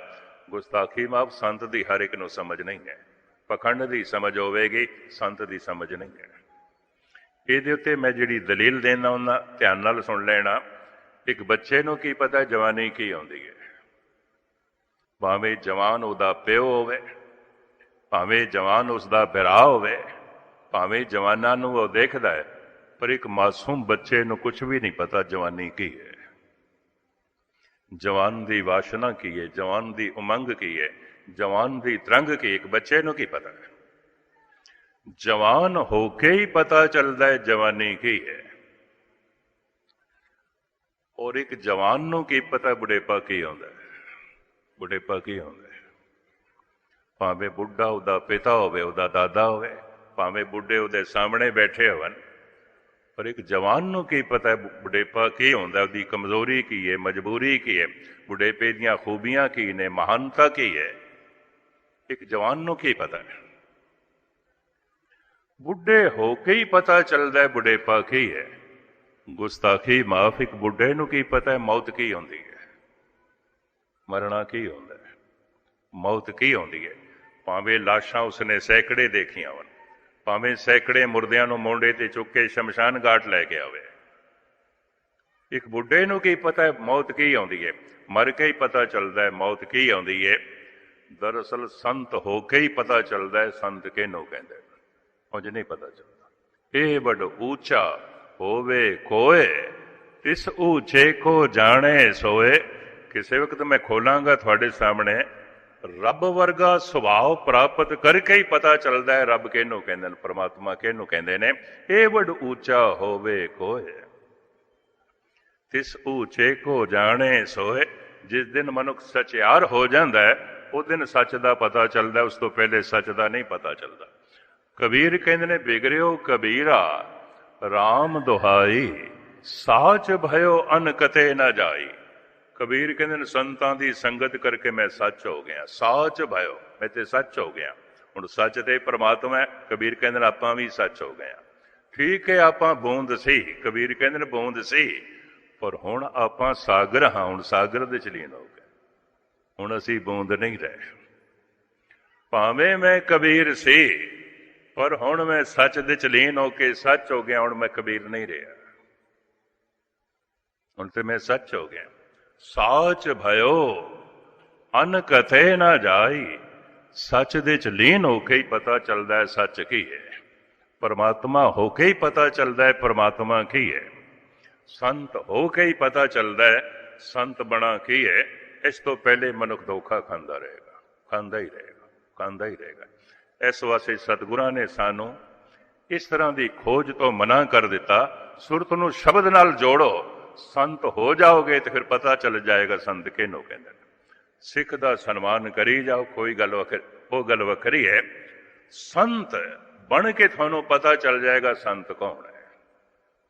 ਗੁਸਤਾਖੀ ਮਾਫ, ਸੰਤ ਦੀ ਹਰ ਇੱਕ ਨੂੰ ਸਮਝ ਨਹੀਂ ਹੈ। ਪਖੰਡ ਦੀ ਸਮਝ ਹੋਵੇਗੀ, ਸੰਤ ਦੀ ਸਮਝ ਨਹੀਂ ਹੈ। ਇਹਦੇ ਉੱਤੇ ਮੈਂ ਜਿਹੜੀ ਦਲੀਲ ਦੇਣਾ ਉਹਨਾਂ ਧਿਆਨ ਨਾਲ ਸੁਣ ਲੈਣਾ। ਇੱਕ ਬੱਚੇ ਨੂੰ ਕੀ ਪਤਾ ਜਵਾਨੀ ਕੀ ਆਉਂਦੀ ਹੈ? ਭਾਵੇਂ ਜਵਾਨ ਉਹਦਾ ਪਿਓ ਹੋਵੇ, ਭਾਵੇਂ ਜਵਾਨ ਉਸਦਾ ਭਰਾ ਹੋਵੇ, ਭਾਵੇਂ ਜਵਾਨਾਂ ਨੂੰ ਉਹ ਦੇਖਦਾ ਹੈ, ਪਰ ਇੱਕ ਮਾਸੂਮ ਬੱਚੇ ਨੂੰ ਕੁਝ ਵੀ ਨਹੀਂ ਪਤਾ ਜਵਾਨੀ ਕੀ ਹੈ, ਜਵਾਨ ਦੀ ਵਾਸ਼ਨਾ ਕੀ ਹੈ, ਜਵਾਨ ਦੀ ਉਮੰਗ ਕੀ ਹੈ, ਜਵਾਨ ਦੀ ਤਰੰਗ ਕੀ। ਇੱਕ ਬੱਚੇ ਨੂੰ ਕੀ ਪਤਾ? ਜਵਾਨ ਹੋ ਕੇ ਹੀ ਪਤਾ ਚੱਲਦਾ ਹੈ ਜਵਾਨੀ ਕੀ ਹੈ। ਔਰ ਇੱਕ ਜਵਾਨ ਨੂੰ ਕੀ ਪਤਾ ਬੁਢੇਪਾ ਕੀ ਆਉਂਦਾ ਹੈ? ਬੁਢੇਪਾ ਕੀ ਆਉਂਦਾ ਹੈ? ਭਾਵੇਂ ਬੁੱਢਾ ਉਹਦਾ ਪਿਤਾ ਹੋਵੇ, ਉਹਦਾ ਦਾਦਾ ਹੋਵੇ, ਭਾਵੇਂ ਬੁੱਢੇ ਉਹਦੇ ਸਾਹਮਣੇ ਬੈਠੇ ਹੋਣ, ਪਰ ਇੱਕ ਜਵਾਨ ਨੂੰ ਕੀ ਪਤਾ ਬੁਢੇਪਾ ਕੀ ਹੁੰਦਾ, ਉਹਦੀ ਕਮਜ਼ੋਰੀ ਕੀ ਹੈ, ਮਜਬੂਰੀ ਕੀ ਹੈ, ਬੁਢੇਪੇ ਦੀਆਂ ਖੂਬੀਆਂ ਕੀ ਨੇ, ਮਹਾਨਤਾ ਕੀ ਹੈ। ਇੱਕ ਜਵਾਨ ਨੂੰ ਕੀ ਪਤਾ ਹੈ? ਬੁੱਢੇ ਹੋ ਕੇ ਹੀ ਪਤਾ ਚੱਲਦਾ ਹੈ ਬੁਢੇਪਾ ਕੀ ਹੈ। ਗੁਸਤਾਖੀ ਮਾਫ, ਇੱਕ ਬੁੱਢੇ ਨੂੰ ਕੀ ਪਤਾ ਹੈ ਮੌਤ ਕੀ ਹੁੰਦੀ ਹੈ, ਮਰਨਾ ਕੀ ਹੁੰਦਾ ਹੈ, ਮੌਤ ਕੀ ਹੁੰਦੀ ਹੈ। ਭਾਵੇਂ ਲਾਸ਼ਾਂ ਉਸਨੇ ਸੈਂਕੜੇ ਦੇਖੀਆਂ ਹੋਣ, ਭਾਵੇਂ ਸੈਂਕੜੇ ਮੁਰਦਿਆਂ ਨੂੰ ਮੋਢੇ ਤੇ ਚੁੱਕ ਕੇ ਸ਼ਮਸ਼ਾਨ ਘਾਟ ਲੈ ਕੇ ਆਵੇ, ਇੱਕ ਬੁੱਢੇ ਨੂੰ ਕੀ ਪਤਾ ਹੈ ਮੌਤ ਕੀ ਆਉਂਦੀ ਹੈ। ਮਰ ਕੇ ਹੀ ਪਤਾ ਚੱਲਦਾ ਹੈ ਮੌਤ ਕੀ ਆਉਂਦੀ ਹੈ। ਦਰਅਸਲ ਸੰਤ ਹੋ ਕੇ ਹੀ ਪਤਾ ਚੱਲਦਾ ਹੈ ਸੰਤ ਕਿਹਨੂੰ ਕਹਿੰਦੇ, ਉਂਝ ਨਹੀਂ ਪਤਾ ਚੱਲਦਾ। ਇਹ ਵੱਡ ਉੱਚਾ ਹੋਵੇ ਕੋਏ, ਤਿਸ ਉੱਚੇ ਕੋ ਜਾਣੇ ਸੋਏ। ਕਿਸੇ ਵਕਤ ਮੈਂ ਖੋਲਾਂਗਾ ਤੁਹਾਡੇ ਸਾਹਮਣੇ, ਰੱਬ ਵਰਗਾ ਸੁਭਾਅ ਪ੍ਰਾਪਤ ਕਰਕੇ ਹੀ ਪਤਾ ਚੱਲਦਾ ਹੈ ਰੱਬ ਕਿਹਨੂੰ ਕਹਿੰਦੇ ਨੇ, ਪਰਮਾਤਮਾ ਕਿਹਨੂੰ ਕਹਿੰਦੇ ਨੇ। ਇਹ ਵੱਡ ਉੱਚਾ ਹੋਵੇ ਕੋਏ, ਤਿਸ ਉੱਚੇ ਕੋ ਜਾਣੇ ਸੋਏ। ਜਿਸ ਦਿਨ ਮਨੁੱਖ ਸਚਿਆਰ ਹੋ ਜਾਂਦਾ ਹੈ, ਉਹ ਦਿਨ ਸੱਚ ਦਾ ਪਤਾ ਚੱਲਦਾ, ਉਸ ਤੋਂ ਪਹਿਲੇ ਸੱਚ ਦਾ ਨਹੀਂ ਪਤਾ ਚੱਲਦਾ। ਕਬੀਰ ਕਹਿੰਦੇ ਨੇ, ਬਿਗੜਿਓ ਕਬੀਰਾ ਰਾਮ ਦੁਹਾਈ, ਸਾਚ ਭਇਓ ਅਨ ਕਤੇ ਨਾ ਜਾਈ। ਕਬੀਰ ਕਹਿੰਦੇ ਨੇ, ਸੰਤਾਂ ਦੀ ਸੰਗਤ ਕਰਕੇ ਮੈਂ ਸੱਚ ਹੋ ਗਿਆ, ਸਾਚ ਭਇਓ, ਮੈਂ ਤੇ ਸੱਚ ਹੋ ਗਿਆ। ਹੁਣ ਸੱਚ ਤੇ ਪਰਮਾਤਮਾ ਹੈ। ਕਬੀਰ ਕਹਿੰਦੇ ਨੇ ਆਪਾਂ ਵੀ ਸੱਚ ਹੋ ਗਏ। ਠੀਕ ਹੈ, ਆਪਾਂ ਬੂੰਦ ਸੀ, ਕਬੀਰ ਕਹਿੰਦੇ ਨੇ ਬੂੰਦ ਸੀ, ਪਰ ਹੁਣ ਆਪਾਂ ਸਾਗਰ ਹਾਂ, ਹੁਣ ਸਾਗਰ ਦੇ ਚ ਲੀਨ ਹੋ ਗਏ, ਹੁਣ ਅਸੀਂ ਬੂੰਦ ਨਹੀਂ ਰਹੇ। ਭਾਵੇਂ ਮੈਂ ਕਬੀਰ ਸੀ, ਪਰ ਹੁਣ ਮੈਂ ਸੱਚ ਦੇ ਚ ਲੀਨ ਹੋ ਕੇ ਸੱਚ ਹੋ ਗਿਆ, ਹੁਣ ਮੈਂ ਕਬੀਰ ਨਹੀਂ ਰਿਹਾ, ਹੁਣ ਤੇ ਮੈਂ ਸੱਚ ਹੋ ਗਿਆ। ਸਾਚ ਭਇਓ ਅਨ ਕਥੇ ਨਾ ਜਾਈ। ਸੱਚ ਦੇ ਚ ਲੀਨ ਹੋ ਕੇ ਹੀ ਪਤਾ ਚੱਲਦਾ ਹੈ ਸੱਚ ਕੀ ਹੈ। ਪਰਮਾਤਮਾ ਹੋ ਕੇ ਹੀ ਪਤਾ ਚੱਲਦਾ ਹੈ ਪਰਮਾਤਮਾ ਕੀ ਹੈ। ਸੰਤ ਹੋ ਕੇ ਹੀ ਪਤਾ ਚੱਲਦਾ ਹੈ ਸੰਤ ਬਣਾ ਕੀ ਹੈ। ਇਸ ਤੋਂ ਪਹਿਲੇ ਮਨੁੱਖ ਧੋਖਾ ਖਾਂਦਾ ਰਹੇਗਾ, ਖਾਂਦਾ ਹੀ ਰਹੇਗਾ, ਖਾਂਦਾ ਹੀ ਰਹੇਗਾ। ਇਸ ਵਾਸਤੇ ਸਤਿਗੁਰਾਂ ਨੇ ਸਾਨੂੰ ਇਸ ਤਰ੍ਹਾਂ ਦੀ ਖੋਜ ਤੋਂ ਮਨਾ ਕਰ ਦਿੱਤਾ। ਸੁਰਤ ਨੂੰ ਸ਼ਬਦ ਨਾਲ ਜੋੜੋ, ਸੰਤ ਹੋ ਜਾਓਗੇ ਤੇ ਫਿਰ ਪਤਾ ਚੱਲ ਜਾਏਗਾ ਸੰਤ ਕਿਹਨੂੰ ਕਹਿੰਦੇ ਨੇ। ਸਿੱਖ ਦਾ ਸਨਮਾਨ ਕਰੀ ਜਾਓ, ਕੋਈ ਗੱਲ ਉਹ ਗੱਲ ਵੱਖਰੀ ਹੈ। ਸੰਤ ਬਣ ਕੇ ਤੁਹਾਨੂੰ ਪਤਾ ਚੱਲ ਜਾਏਗਾ ਸੰਤ ਕੌਣ ਹੈ।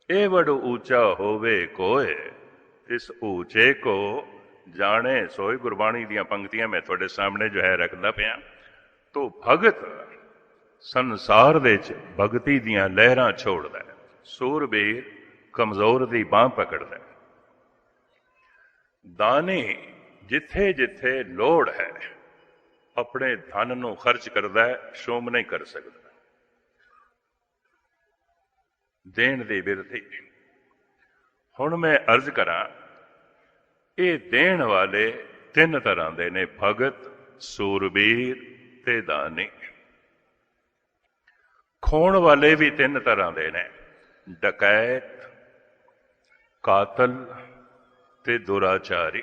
ਇਹ ਵੱਡ ਉੱਚਾ ਹੋਵੇ ਕੋਏ, ਇਸ ਉੱਚੇ ਕੋ ਜਾਣੇ ਸੋਏ। ਗੁਰਬਾਣੀ ਦੀਆਂ ਪੰਕਤੀਆਂ ਮੈਂ ਤੁਹਾਡੇ ਸਾਹਮਣੇ ਜੋ ਹੈ ਰੱਖਦਾ ਪਿਆ। ਤੋ ਭਗਤ ਸੰਸਾਰ ਦੇ ਵਿੱਚ ਭਗਤੀ ਦੀਆਂ ਲਹਿਰਾਂ ਛੋੜਦਾ, ਸੂਰਬੀਰ ਕਮਜ਼ੋਰ ਦੀ ਬਾਂਹ ਪਕੜਦਾ। ਦਾਨੀ ਜਿੱਥੇ ਜਿੱਥੇ ਲੋੜ ਹੈ ਆਪਣੇ ਧਨ ਨੂੰ ਖਰਚ ਕਰਦਾ ਹੈ, ਸ਼ੋਮ ਨਹੀਂ ਕਰ ਸਕਦਾ। ਦੇਣ ਦੇ ਵਿਰਤੀ। ਹੁਣ ਮੈਂ ਅਰਜ਼ ਕਰਾਂ, ਇਹ ਦੇਣ ਵਾਲੇ ਤਿੰਨ ਤਰ੍ਹਾਂ ਦੇ ਨੇ, ਭਗਤ, ਸੂਰਬੀਰ ਤੇ ਦਾਨੀ। ਖੋਣ ਵਾਲੇ ਵੀ ਤਿੰਨ ਤਰ੍ਹਾਂ ਦੇ ਨੇ, ਡਕੈਤ, ਕਾਤਲ ਤੇ ਦੁਰਾਚਾਰੀ।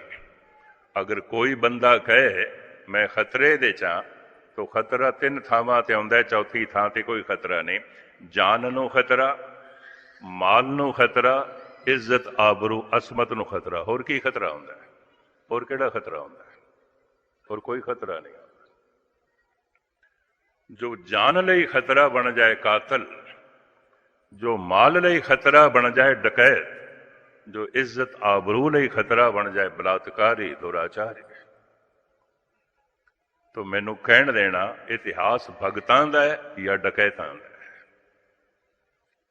ਅਗਰ ਕੋਈ ਬੰਦਾ ਕਹੇ ਮੈਂ ਖਤਰੇ ਦੇ ਚਾਂ, ਤਾਂ ਖਤਰਾ ਤਿੰਨ ਥਾਵਾਂ ਤੇ ਆਉਂਦਾ, ਚੌਥੀ ਥਾਂ ਤੇ ਕੋਈ ਖਤਰਾ ਨਹੀਂ। ਜਾਨ ਨੂੰ ਖਤਰਾ, ਮਾਲ ਨੂੰ ਖਤਰਾ, ਇੱਜ਼ਤ ਆਬਰੂ ਅਸਮਤ ਨੂੰ ਖਤਰਾ। ਹੋਰ ਕੀ ਖਤਰਾ ਹੁੰਦਾ ਹੈ? ਹੋਰ ਕਿਹੜਾ ਖਤਰਾ ਹੁੰਦਾ ਹੈ? ਹੋਰ ਕੋਈ ਖਤਰਾ ਨਹੀਂ ਆਉਂਦਾ। ਜੋ ਜਾਨ ਲਈ ਖਤਰਾ ਬਣ ਜਾਏ ਕਾਤਲ, ਜੋ ਮਾਲ ਲਈ ਖਤਰਾ ਬਣ ਜਾਏ ਡਕੈਤ, ਜੋ ਇੱਜ਼ਤ ਆਬਰੂ ਲਈ ਖਤਰਾ ਬਣ ਜਾਏ ਬਲਾਤਕਾਰੀ, ਦੁਰਾਚਾਰੀ। ਤੋ ਮੈਨੂੰ ਕਹਿਣ ਦੇਣਾ, ਇਤਿਹਾਸ ਭਗਤਾਂ ਦਾ ਹੈ ਜਾਂ ਡਕੈਤਾਂ ਦਾ ਹੈ?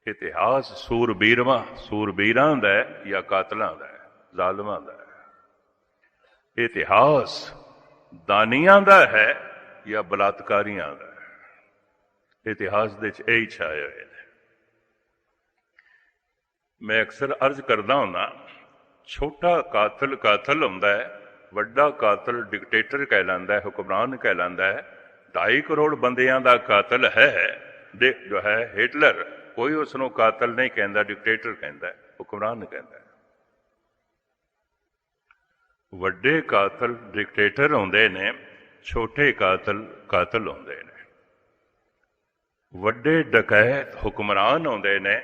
ਇਤਿਹਾਸ ਸੂਰਬੀਰਾਂ ਦਾ ਹੈ ਜਾਂ ਕਾਤਲਾਂ ਦਾ ਹੈ, ਜ਼ਾਲਮਾਂ ਦਾ ਹੈ? ਇਤਿਹਾਸ ਦਾਨੀਆਂ ਦਾ ਹੈ ਜਾਂ ਬਲਾਤਕਾਰੀਆਂ ਦਾ ਹੈ? ਇਤਿਹਾਸ ਦੇ ਵਿੱਚ ਇਹੀ ਛਾਏ ਹੋਏ ਨੇ। ਮੈਂ ਅਕਸਰ ਅਰਜ਼ ਕਰਦਾ ਹੁੰਦਾ, ਛੋਟਾ ਕਾਤਲ ਕਾਤਲ ਹੁੰਦਾ ਹੈ, ਵੱਡਾ ਕਾਤਲ ਡਿਕਟੇਟਰ ਕਹਿਲਾਂਦਾ ਹੈ, ਹੁਕਮਰਾਨ ਕਹਿਲਾਂਦਾ ਹੈ। 2.5 ਕਰੋੜ ਬੰਦਿਆਂ ਦਾ ਕਾਤਲ ਹੈ ਜੋ ਹੈ ਹਿਟਲਰ। ਕੋਈ ਉਸ ਨੂੰ ਕਾਤਲ ਨਹੀਂ ਕਹਿੰਦਾ, ਡਿਕਟੇਟਰ ਕਹਿੰਦਾ, ਹੁਕਮਰਾਨ ਕਹਿੰਦਾ। ਵੱਡੇ ਕਾਤਲ ਡਿਕਟੇਟਰ ਹੁੰਦੇ ਨੇ, ਛੋਟੇ ਕਾਤਲ ਕਾਤਲ ਹੁੰਦੇ ਨੇ। ਵੱਡੇ ਡਕੈਤ ਹੁਕਮਰਾਨ ਹੁੰਦੇ ਨੇ,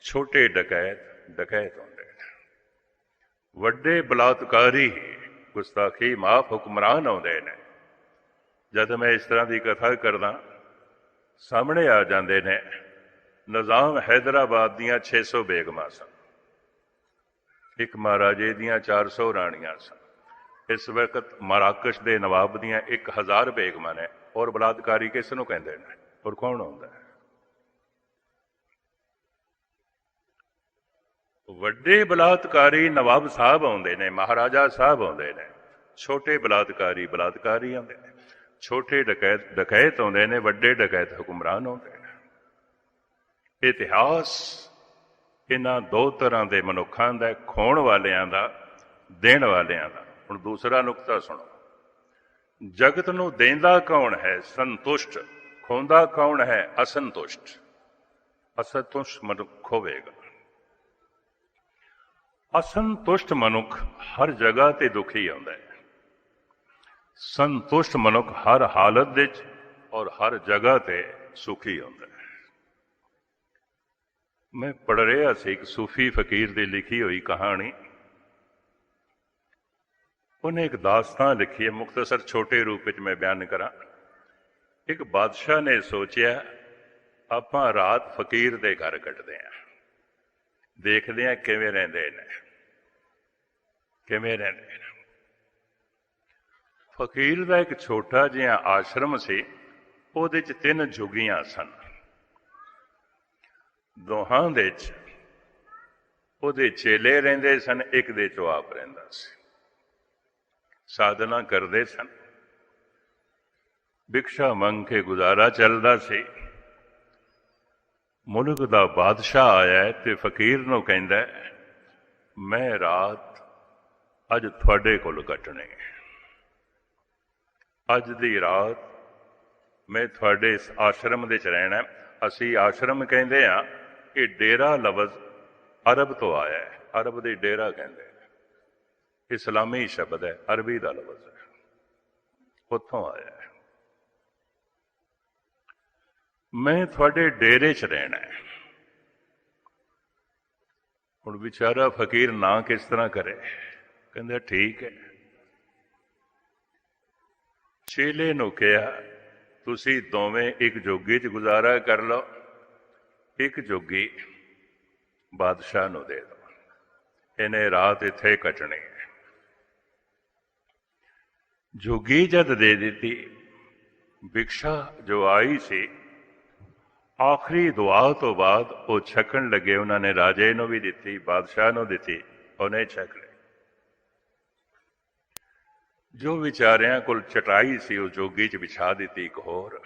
ਛੋਟੇ ਡਕੈਤ ਡਕੈਤ ਹੁੰਦੇ ਨੇ। ਵੱਡੇ ਬਲਾਤਕਾਰੀ ਗੁਸਤਾਖੀ ਮਾਫ ਹੁਕਮਰਾਨ ਆਉਂਦੇ ਨੇ। ਜਦ ਮੈਂ ਇਸ ਤਰ੍ਹਾਂ ਦੀ ਕਥਾ ਕਰਦਾ, ਸਾਹਮਣੇ ਆ ਜਾਂਦੇ ਨੇ ਨਿਜ਼ਾਮ ਹੈਦਰਾਬਾਦ ਦੀਆਂ 600 ਬੇਗਮਾਂ ਸਨ, ਇੱਕ ਮਹਾਰਾਜੇ ਦੀਆਂ 400 ਰਾਣੀਆਂ ਸਨ। ਇਸ ਵਕਤ ਮਰਾਕਸ਼ ਦੇ ਨਵਾਬ ਦੀਆਂ 1000 ਬੇਗਮਾਂ ਨੇ। ਔਰ ਬਲਾਤਕਾਰੀ ਕਿਸ ਨੂੰ ਕਹਿੰਦੇ ਨੇ? ਔਰ ਕੌਣ ਹੁੰਦਾ ਹੈ? ਵੱਡੇ ਬਲਾਤਕਾਰੀ ਨਵਾਬ ਸਾਹਿਬ ਆਉਂਦੇ ਨੇ, ਮਹਾਰਾਜਾ ਸਾਹਿਬ ਆਉਂਦੇ ਨੇ। ਛੋਟੇ ਬਲਾਤਕਾਰੀ ਬਲਾਤਕਾਰੀ ਆਉਂਦੇ ਨੇ। ਛੋਟੇ ਡਕੈਤ ਡਕੈਤ ਆਉਂਦੇ ਨੇ, ਵੱਡੇ ਡਕੈਤ ਹੁਕਮਰਾਨ ਆਉਂਦੇ ਨੇ। ਇਤਿਹਾਸ ਇਹਨਾਂ ਦੋ ਤਰ੍ਹਾਂ ਦੇ ਮਨੁੱਖਾਂ ਦਾ, ਖੋਣ ਵਾਲਿਆਂ ਦਾ, ਦੇਣ ਵਾਲਿਆਂ ਦਾ। ਹੁਣ ਦੂਸਰਾ ਨੁਕਤਾ ਸੁਣੋ। ਜਗਤ ਨੂੰ ਦੇਂਦਾ ਕੌਣ ਹੈ? ਸੰਤੁਸ਼ਟ। ਖੋਂਦਾ ਕੌਣ ਹੈ? ਅਸੰਤੁਸ਼ਟ। ਅਸੰਤੁਸ਼ਟ ਮਨੁੱਖ ਹੋਵੇਗਾ। ਅਸੰਤੁਸ਼ਟ ਮਨੁੱਖ ਹਰ ਜਗ੍ਹਾ ਤੇ ਦੁਖੀ ਆਉਂਦਾ ਹੈ। ਸੰਤੁਸ਼ਟ ਮਨੁੱਖ ਹਰ ਹਾਲਤ ਵਿੱਚ ਔਰ ਹਰ ਜਗ੍ਹਾ ਤੇ ਸੁਖੀ ਆਉਂਦਾ ਹੈ। ਮੈਂ ਪੜ੍ਹ ਰਿਹਾ ਸੀ ਇੱਕ ਸੂਫੀ ਫਕੀਰ ਦੀ ਲਿਖੀ ਹੋਈ ਕਹਾਣੀ। ਉਹਨੇ ਇੱਕ ਦਾਸਤਾਨ ਲਿਖੀ ਹੈ, ਮੁਖਤਸਰ ਛੋਟੇ ਰੂਪ ਵਿੱਚ ਮੈਂ ਬਿਆਨ ਕਰਾਂ। ਇੱਕ ਬਾਦਸ਼ਾਹ ਨੇ ਸੋਚਿਆ, ਆਪਾਂ ਰਾਤ ਫਕੀਰ ਦੇ ਘਰ ਕੱਟਦੇ ਹਾਂ, ਦੇਖਦੇ ਹਾਂ ਕਿਵੇਂ ਰਹਿੰਦੇ ਨੇ, ਕਿਵੇਂ ਰਹਿੰਦੇ ਨੇ। ਫਕੀਰ ਦਾ ਇੱਕ ਛੋਟਾ ਜਿਹਾ ਆਸ਼ਰਮ ਸੀ, ਉਹਦੇ 'ਚ 3 ਝੁੱਗੀਆਂ ਸਨ। ਦੋਹਾਂ ਦੇ 'ਚ ਉਹਦੇ ਚੇਲੇ ਰਹਿੰਦੇ ਸਨ, ਇੱਕ ਦੇ 'ਚ ਆਪ ਰਹਿੰਦਾ ਸੀ। ਸਾਧਨਾ ਕਰਦੇ ਸਨ, ਭਿਕਸ਼ਾ ਮੰਗ ਕੇ ਗੁਜ਼ਾਰਾ ਚੱਲਦਾ ਸੀ। ਮੁਲਕ ਦਾ ਬਾਦਸ਼ਾਹ ਆਇਆ ਤੇ ਫਕੀਰ ਨੂੰ ਕਹਿੰਦਾ, ਮੈਂ ਰਾਤ ਅੱਜ ਤੁਹਾਡੇ ਕੋਲ ਕੱਟਣੀ ਹੈ। ਅੱਜ ਦੀ ਰਾਤ ਮੈਂ ਤੁਹਾਡੇ ਇਸ ਆਸ਼ਰਮ ਦੇ 'ਚ ਰਹਿਣਾ। ਅਸੀਂ ਆਸ਼ਰਮ ਕਹਿੰਦੇ ਹਾਂ, ਇਹ ਡੇਰਾ ਲਫ਼ਜ਼ ਅਰਬ ਤੋਂ ਆਇਆ ਹੈ। ਅਰਬ ਦੇ ਡੇਰਾ ਕਹਿੰਦੇ ਨੇ, ਇਸਲਾਮੀ ਸ਼ਬਦ ਹੈ, ਅਰਬੀ ਦਾ ਲਫ਼ਜ਼ ਹੈ, ਉੱਥੋਂ ਆਇਆ ਹੈ। ਮੈਂ ਤੁਹਾਡੇ ਡੇਰੇ 'ਚ ਰਹਿਣਾ ਹੈ। ਹੁਣ ਵਿਚਾਰਾ ਫਕੀਰ ਨਾ ਕਿਸ ਤਰ੍ਹਾਂ ਕਰੇ, ਕਹਿੰਦਾ ਠੀਕ ਹੈ। ਚੇਲੇ ਨੂੰ ਕਿਹਾ, ਤੁਸੀਂ ਦੋਵੇਂ ਇੱਕ ਜੋਗੀ 'ਚ ਗੁਜ਼ਾਰਾ ਕਰ ਲਓ, ਇੱਕ ਜੋਗੀ ਬਾਦਸ਼ਾਹ ਨੂੰ ਦੇ ਦਿਓ, ਇਹਨੇ ਰਾਤ ਇੱਥੇ ਕੱਟਣੀ ਹੈ। ਜੋਗੀ ਜਦ ਦੇ ਦਿੱਤੀ, ਭਿਕਸ਼ਾ ਜੋ ਆਈ ਸੀ, ਆਖਰੀ ਦੁਆ ਤੋਂ ਬਾਅਦ ਉਹ ਛਕਣ ਲੱਗੇ। ਉਹਨਾਂ ਨੇ ਰਾਜੇ ਨੂੰ ਵੀ ਦਿੱਤੀ, ਬਾਦਸ਼ਾਹ ਨੂੰ ਦਿੱਤੀ, ਉਹਨੇ ਛਕ ਲਈ। ਜੋ ਵਿਚਾਰਿਆਂ ਕੋਲ ਚਟਾਈ ਸੀ ਉਹ ਜੋਗੀ 'ਚ ਵਿਛਾ ਦਿੱਤੀ ਇੱਕ ਹੋਰ,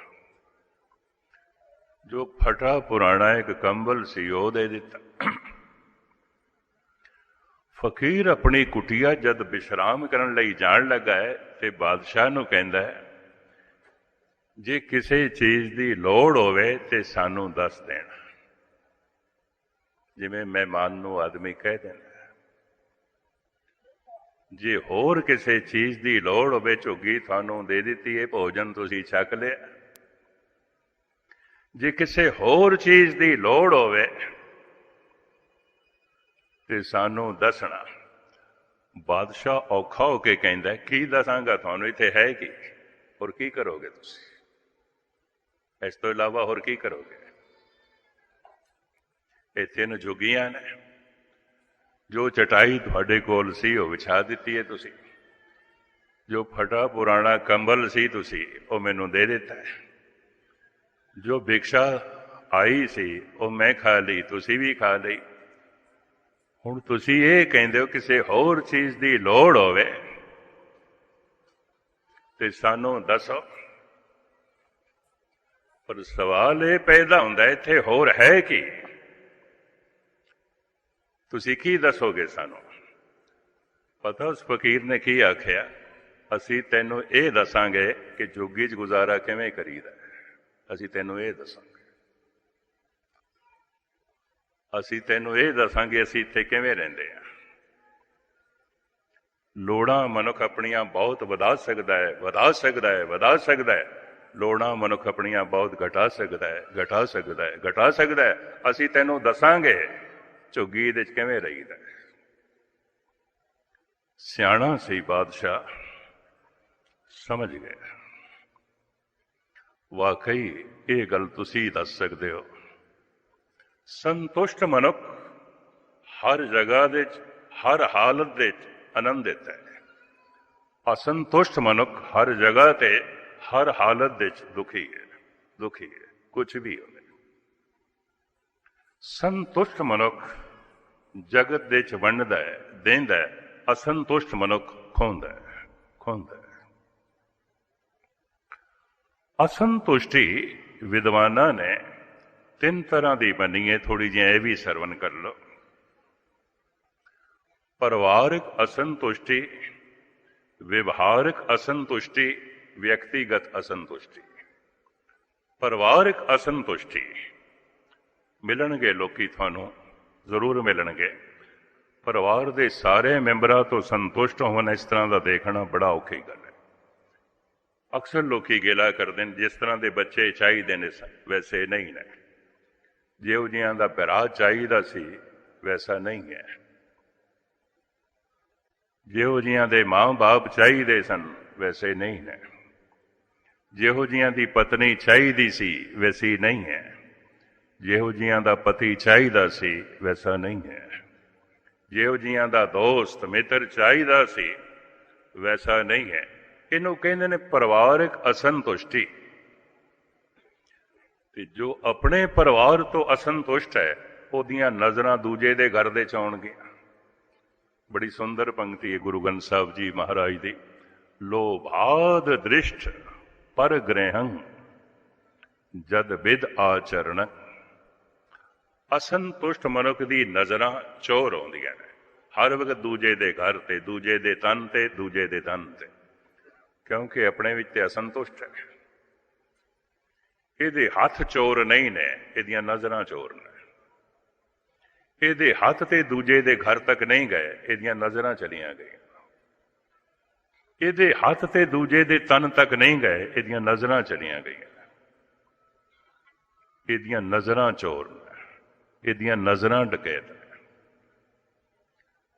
ਜੋ ਫਟਾ ਪੁਰਾਣਾ ਇੱਕ ਕੰਬਲ ਸੀ ਉਹ ਦੇ ਦਿੱਤਾ। ਫਕੀਰ ਆਪਣੀ ਕੁਟੀਆ ਜਦ ਵਿਸ਼ਰਾਮ ਕਰਨ ਲਈ ਜਾਣ ਲੱਗਾ ਹੈ ਤੇ ਬਾਦਸ਼ਾਹ ਨੂੰ ਕਹਿੰਦਾ ਹੈ, ਜੇ ਕਿਸੇ ਚੀਜ਼ ਦੀ ਲੋੜ ਹੋਵੇ ਤੇ ਸਾਨੂੰ ਦੱਸ ਦੇਣਾ। ਜਿਵੇਂ ਮਹਿਮਾਨ ਨੂੰ ਆਦਮੀ ਕਹਿ ਦਿੰਦਾ, ਜੇ ਹੋਰ ਕਿਸੇ ਚੀਜ਼ ਦੀ ਲੋੜ ਹੋਵੇ ਝੁੱਗੀ ਤੁਹਾਨੂੰ ਦੇ ਦਿੱਤੀ, ਇਹ ਭੋਜਨ ਤੁਸੀਂ ਛਕ ਲਿਆ। ਜੇ ਕਿਸੇ ਹੋਰ ਚੀਜ਼ ਦੀ ਲੋੜ ਹੋਵੇ ਤੇ ਸਾਨੂੰ ਦੱਸਣਾ। ਬਾਦਸ਼ਾਹ ਔਖਾ ਹੋ ਕੇ ਕਹਿੰਦਾ, ਕੀ ਦੱਸਾਂਗਾ ਤੁਹਾਨੂੰ, ਇੱਥੇ ਹੈ ਕੀ, ਹੋਰ ਕੀ ਕਰੋਗੇ ਤੁਸੀਂ, ਇਸ ਤੋਂ ਇਲਾਵਾ ਹੋਰ ਕੀ ਕਰੋਗੇ। ਇਹ ਤਿੰਨ ਜੁਗੀਆਂ ਨੇ, ਜੋ ਚਟਾਈ ਤੁਹਾਡੇ ਕੋਲ ਸੀ ਉਹ ਵਿਛਾ ਦਿੱਤੀ ਹੈ ਤੁਸੀਂ, ਜੋ ਫਟਾ ਪੁਰਾਣਾ ਕੰਬਲ ਸੀ ਤੁਸੀਂ ਉਹ ਮੈਨੂੰ ਦੇ ਦਿੱਤਾ ਹੈ, ਜੋ ਭਿਕਸ਼ਾ ਆਈ ਸੀ ਉਹ ਮੈਂ ਖਾ ਲਈ, ਤੁਸੀਂ ਵੀ ਖਾ ਲਈ। ਹੁਣ ਤੁਸੀਂ ਇਹ ਕਹਿੰਦੇ ਹੋ ਕਿਸੇ ਹੋਰ ਚੀਜ਼ ਦੀ ਲੋੜ ਹੋਵੇ ਤੇ ਸਾਨੂੰ ਦੱਸੋ। ਪਰ ਸਵਾਲ ਇਹ ਪੈਦਾ ਹੁੰਦਾ, ਇੱਥੇ ਹੋਰ ਹੈ ਕੀ, ਤੁਸੀਂ ਕੀ ਦੱਸੋਗੇ ਸਾਨੂੰ। ਪਤਾ ਉਸ ਫਕੀਰ ਨੇ ਕੀ ਆਖਿਆ, ਅਸੀਂ ਤੈਨੂੰ ਇਹ ਦੱਸਾਂਗੇ ਕਿ ਜੋਗੀ 'ਚ ਗੁਜ਼ਾਰਾ ਕਿਵੇਂ ਕਰੀਦਾ, ਅਸੀਂ ਤੈਨੂੰ ਇਹ ਦੱਸਾਂਗੇ। ਅਸੀਂ ਤੈਨੂੰ ਇਹ ਦੱਸਾਂਗੇ ਅਸੀਂ ਇੱਥੇ ਕਿਵੇਂ ਰਹਿੰਦੇ ਹਾਂ। ਲੋੜਾਂ ਮਨੁੱਖ ਆਪਣੀਆਂ ਬਹੁਤ ਵਧਾ ਸਕਦਾ ਹੈ, ਵਧਾ ਸਕਦਾ ਹੈ, ਵਧਾ ਸਕਦਾ ਹੈ। ਲੋੜਾਂ ਮਨੁੱਖ ਆਪਣੀਆਂ ਬਹੁਤ ਘਟਾ ਸਕਦਾ ਹੈ, ਘਟਾ ਸਕਦਾ ਹੈ, ਘਟਾ ਸਕਦਾ ਹੈ। ਅਸੀਂ ਤੈਨੂੰ ਦੱਸਾਂਗੇ ਝੁੱਗੀ ਇਹਦੇ 'ਚ ਕਿਵੇਂ ਰਹੀਦਾ। ਸਿਆਣਾ ਸੀ ਬਾਦਸ਼ਾਹ, ਸਮਝ ਗਿਆ ਵਾਕਈ ਇਹ ਗੱਲ ਤੁਸੀਂ ਦੱਸ ਸਕਦੇ ਹੋ। ਸੰਤੁਸ਼ਟ ਮਨੁੱਖ ਹਰ ਜਗ੍ਹਾ ਦੇ 'ਚ ਹਰ ਹਾਲਤ ਦੇ 'ਚ ਆਨੰਦਿਤ ਹੈ। ਅਸੰਤੁਸ਼ਟ ਮਨੁੱਖ ਹਰ ਜਗ੍ਹਾ ਤੇ ਹਰ ਹਾਲਤ ਦੇ 'ਚ ਦੁਖੀ ਹੈ, ਦੁਖੀ ਹੈ, ਕੁਛ ਵੀ ਹੋਵੇ। ਸੰਤੁਸ਼ਟ ਮਨੁੱਖ ਜਗਤ ਦੇ 'ਚ ਵੰਡਦਾ ਹੈ, ਦੇਂਦਾ ਹੈ। ਅਸੰਤੁਸ਼ਟ ਮਨੁੱਖ ਖੋਂਦਾ ਹੈ, ਖੋਂਦਾ ਹੈ। ਅਸੰਤੁਸ਼ਟੀ ਵਿਦਵਾਨਾਂ ਨੇ ਤਿੰਨ ਤਰ੍ਹਾਂ ਦੀ ਮੰਨੀ ਹੈ, ਥੋੜੀ ਜਿਹੀ ਇਹ ਵੀ ਸਰਵਨ ਕਰ ਲਓ। ਪਰਿਵਾਰਕ ਅਸੰਤੁਸ਼ਟੀ, ਵਿਵਹਾਰਕ ਅਸੰਤੁਸ਼ਟੀ, ਵਿਅਕਤੀਗਤ ਅਸੰਤੁਸ਼ਟੀ। ਪਰਿਵਾਰਕ ਅਸੰਤੁਸ਼ਟੀ ਮਿਲਣਗੇ ਲੋਕੀ, ਤੁਹਾਨੂੰ ਜ਼ਰੂਰ ਮਿਲਣਗੇ। ਪਰਿਵਾਰ ਦੇ ਸਾਰੇ ਮੈਂਬਰਾਂ ਤੋਂ ਸੰਤੁਸ਼ਟ ਹੋਣ, ਇਸ ਤਰ੍ਹਾਂ ਦਾ ਦੇਖਣਾ ਬੜਾ ਔਖੀ ਗੱਲ ਹੈ। ਅਕਸਰ ਲੋਕੀ ਗਿਲਾ ਕਰਦੇ ਨੇ, ਜਿਸ ਤਰ੍ਹਾਂ ਦੇ ਬੱਚੇ ਚਾਹੀਦੇ ਨੇ ਵੈਸੇ ਨਹੀਂ ਨੇ, ਜਿਹੋ ਜਿਹਿਆਂ ਦਾ ਪਿਆਰ ਚਾਹੀਦਾ ਸੀ ਵੈਸਾ ਨਹੀਂ ਹੈ, ਜਿਹੋ ਜਿਹਿਆਂ ਦੇ ਮਾਂ-ਬਾਪ ਚਾਹੀਦੇ ਸਨ ਵੈਸੇ ਨਹੀਂ ਨੇ, ਜਿਹੋ ਜਿਹਿਆਂ ਦੀ ਪਤਨੀ ਚਾਹੀਦੀ ਸੀ ਵੈਸੀ ਨਹੀਂ ਹੈ, ਜਿਹੋ ਜਿਹਿਆਂ ਦਾ ਪਤੀ ਚਾਹੀਦਾ ਸੀ ਵੈਸਾ ਨਹੀਂ ਹੈ, ਜਿਹੋ ਜਿਹਿਆਂ ਦਾ ਦੋਸਤ ਮਿੱਤਰ ਚਾਹੀਦਾ ਸੀ ਵੈਸਾ ਨਹੀਂ ਹੈ। ਇਹਨੂੰ ਕਹਿੰਦੇ ਨੇ ਪਰਿਵਾਰਕ ਅਸੰਤੁਸ਼ਟੀ। ਤੇ ਜੋ ਆਪਣੇ ਪਰਿਵਾਰ ਤੋਂ ਅਸੰਤੁਸ਼ਟ ਹੈ ਉਹਦੀਆਂ ਨਜ਼ਰਾਂ ਦੂਜੇ ਦੇ ਘਰ ਦੇ 'ਚ ਆਉਣਗੀਆਂ। ਬੜੀ ਸੁੰਦਰ ਪੰਕਤੀ ਹੈ ਗੁਰੂ ਗ੍ਰੰਥ ਸਾਹਿਬ ਜੀ ਮਹਾਰਾਜ ਦੀ, ਲੋਭਾਦ ਦ੍ਰਿਸ਼ਟ ਪਰ ਗ੍ਰਹਿੰ ਜਦ ਵਿਦ ਆਚਰਣ। ਅਸੰਤੁਸ਼ਟ ਮਨੁੱਖ ਦੀ ਨਜ਼ਰਾਂ ਚੋਰ ਆਉਂਦੀਆਂ ਨੇ, ਹਰ ਵਕਤ ਦੂਜੇ ਦੇ ਘਰ ਤੇ, ਦੂਜੇ ਦੇ ਤਨ ਤੇ, ਦੂਜੇ ਦੇ ਧਨ ਤੇ, ਕਿਉਂਕਿ ਆਪਣੇ ਵਿੱਚ ਤੇ ਅਸੰਤੁਸ਼ਟ ਹੈ। ਇਹਦੇ ਹੱਥ ਚੋਰ ਨਹੀਂ ਨੇ, ਇਹਦੀਆਂ ਨਜ਼ਰਾਂ ਚੋਰ ਨੇ। ਇਹਦੇ ਹੱਥ ਤੇ ਦੂਜੇ ਦੇ ਘਰ ਤੱਕ ਨਹੀਂ ਗਏ, ਇਹਦੀਆਂ ਨਜ਼ਰਾਂ ਚਲੀਆਂ ਗਈਆਂ। ਇਹਦੇ ਹੱਥ ਤੇ ਦੂਜੇ ਦੇ ਤਨ ਤੱਕ ਨਹੀਂ ਗਏ, ਇਹਦੀਆਂ ਨਜ਼ਰਾਂ ਚਲੀਆਂ ਗਈਆਂ। ਇਹਦੀਆਂ ਨਜ਼ਰਾਂ ਚੋਰ ਨੇ, ਇਹਦੀਆਂ ਨਜ਼ਰਾਂ ਡਕੈਤ ਨੇ।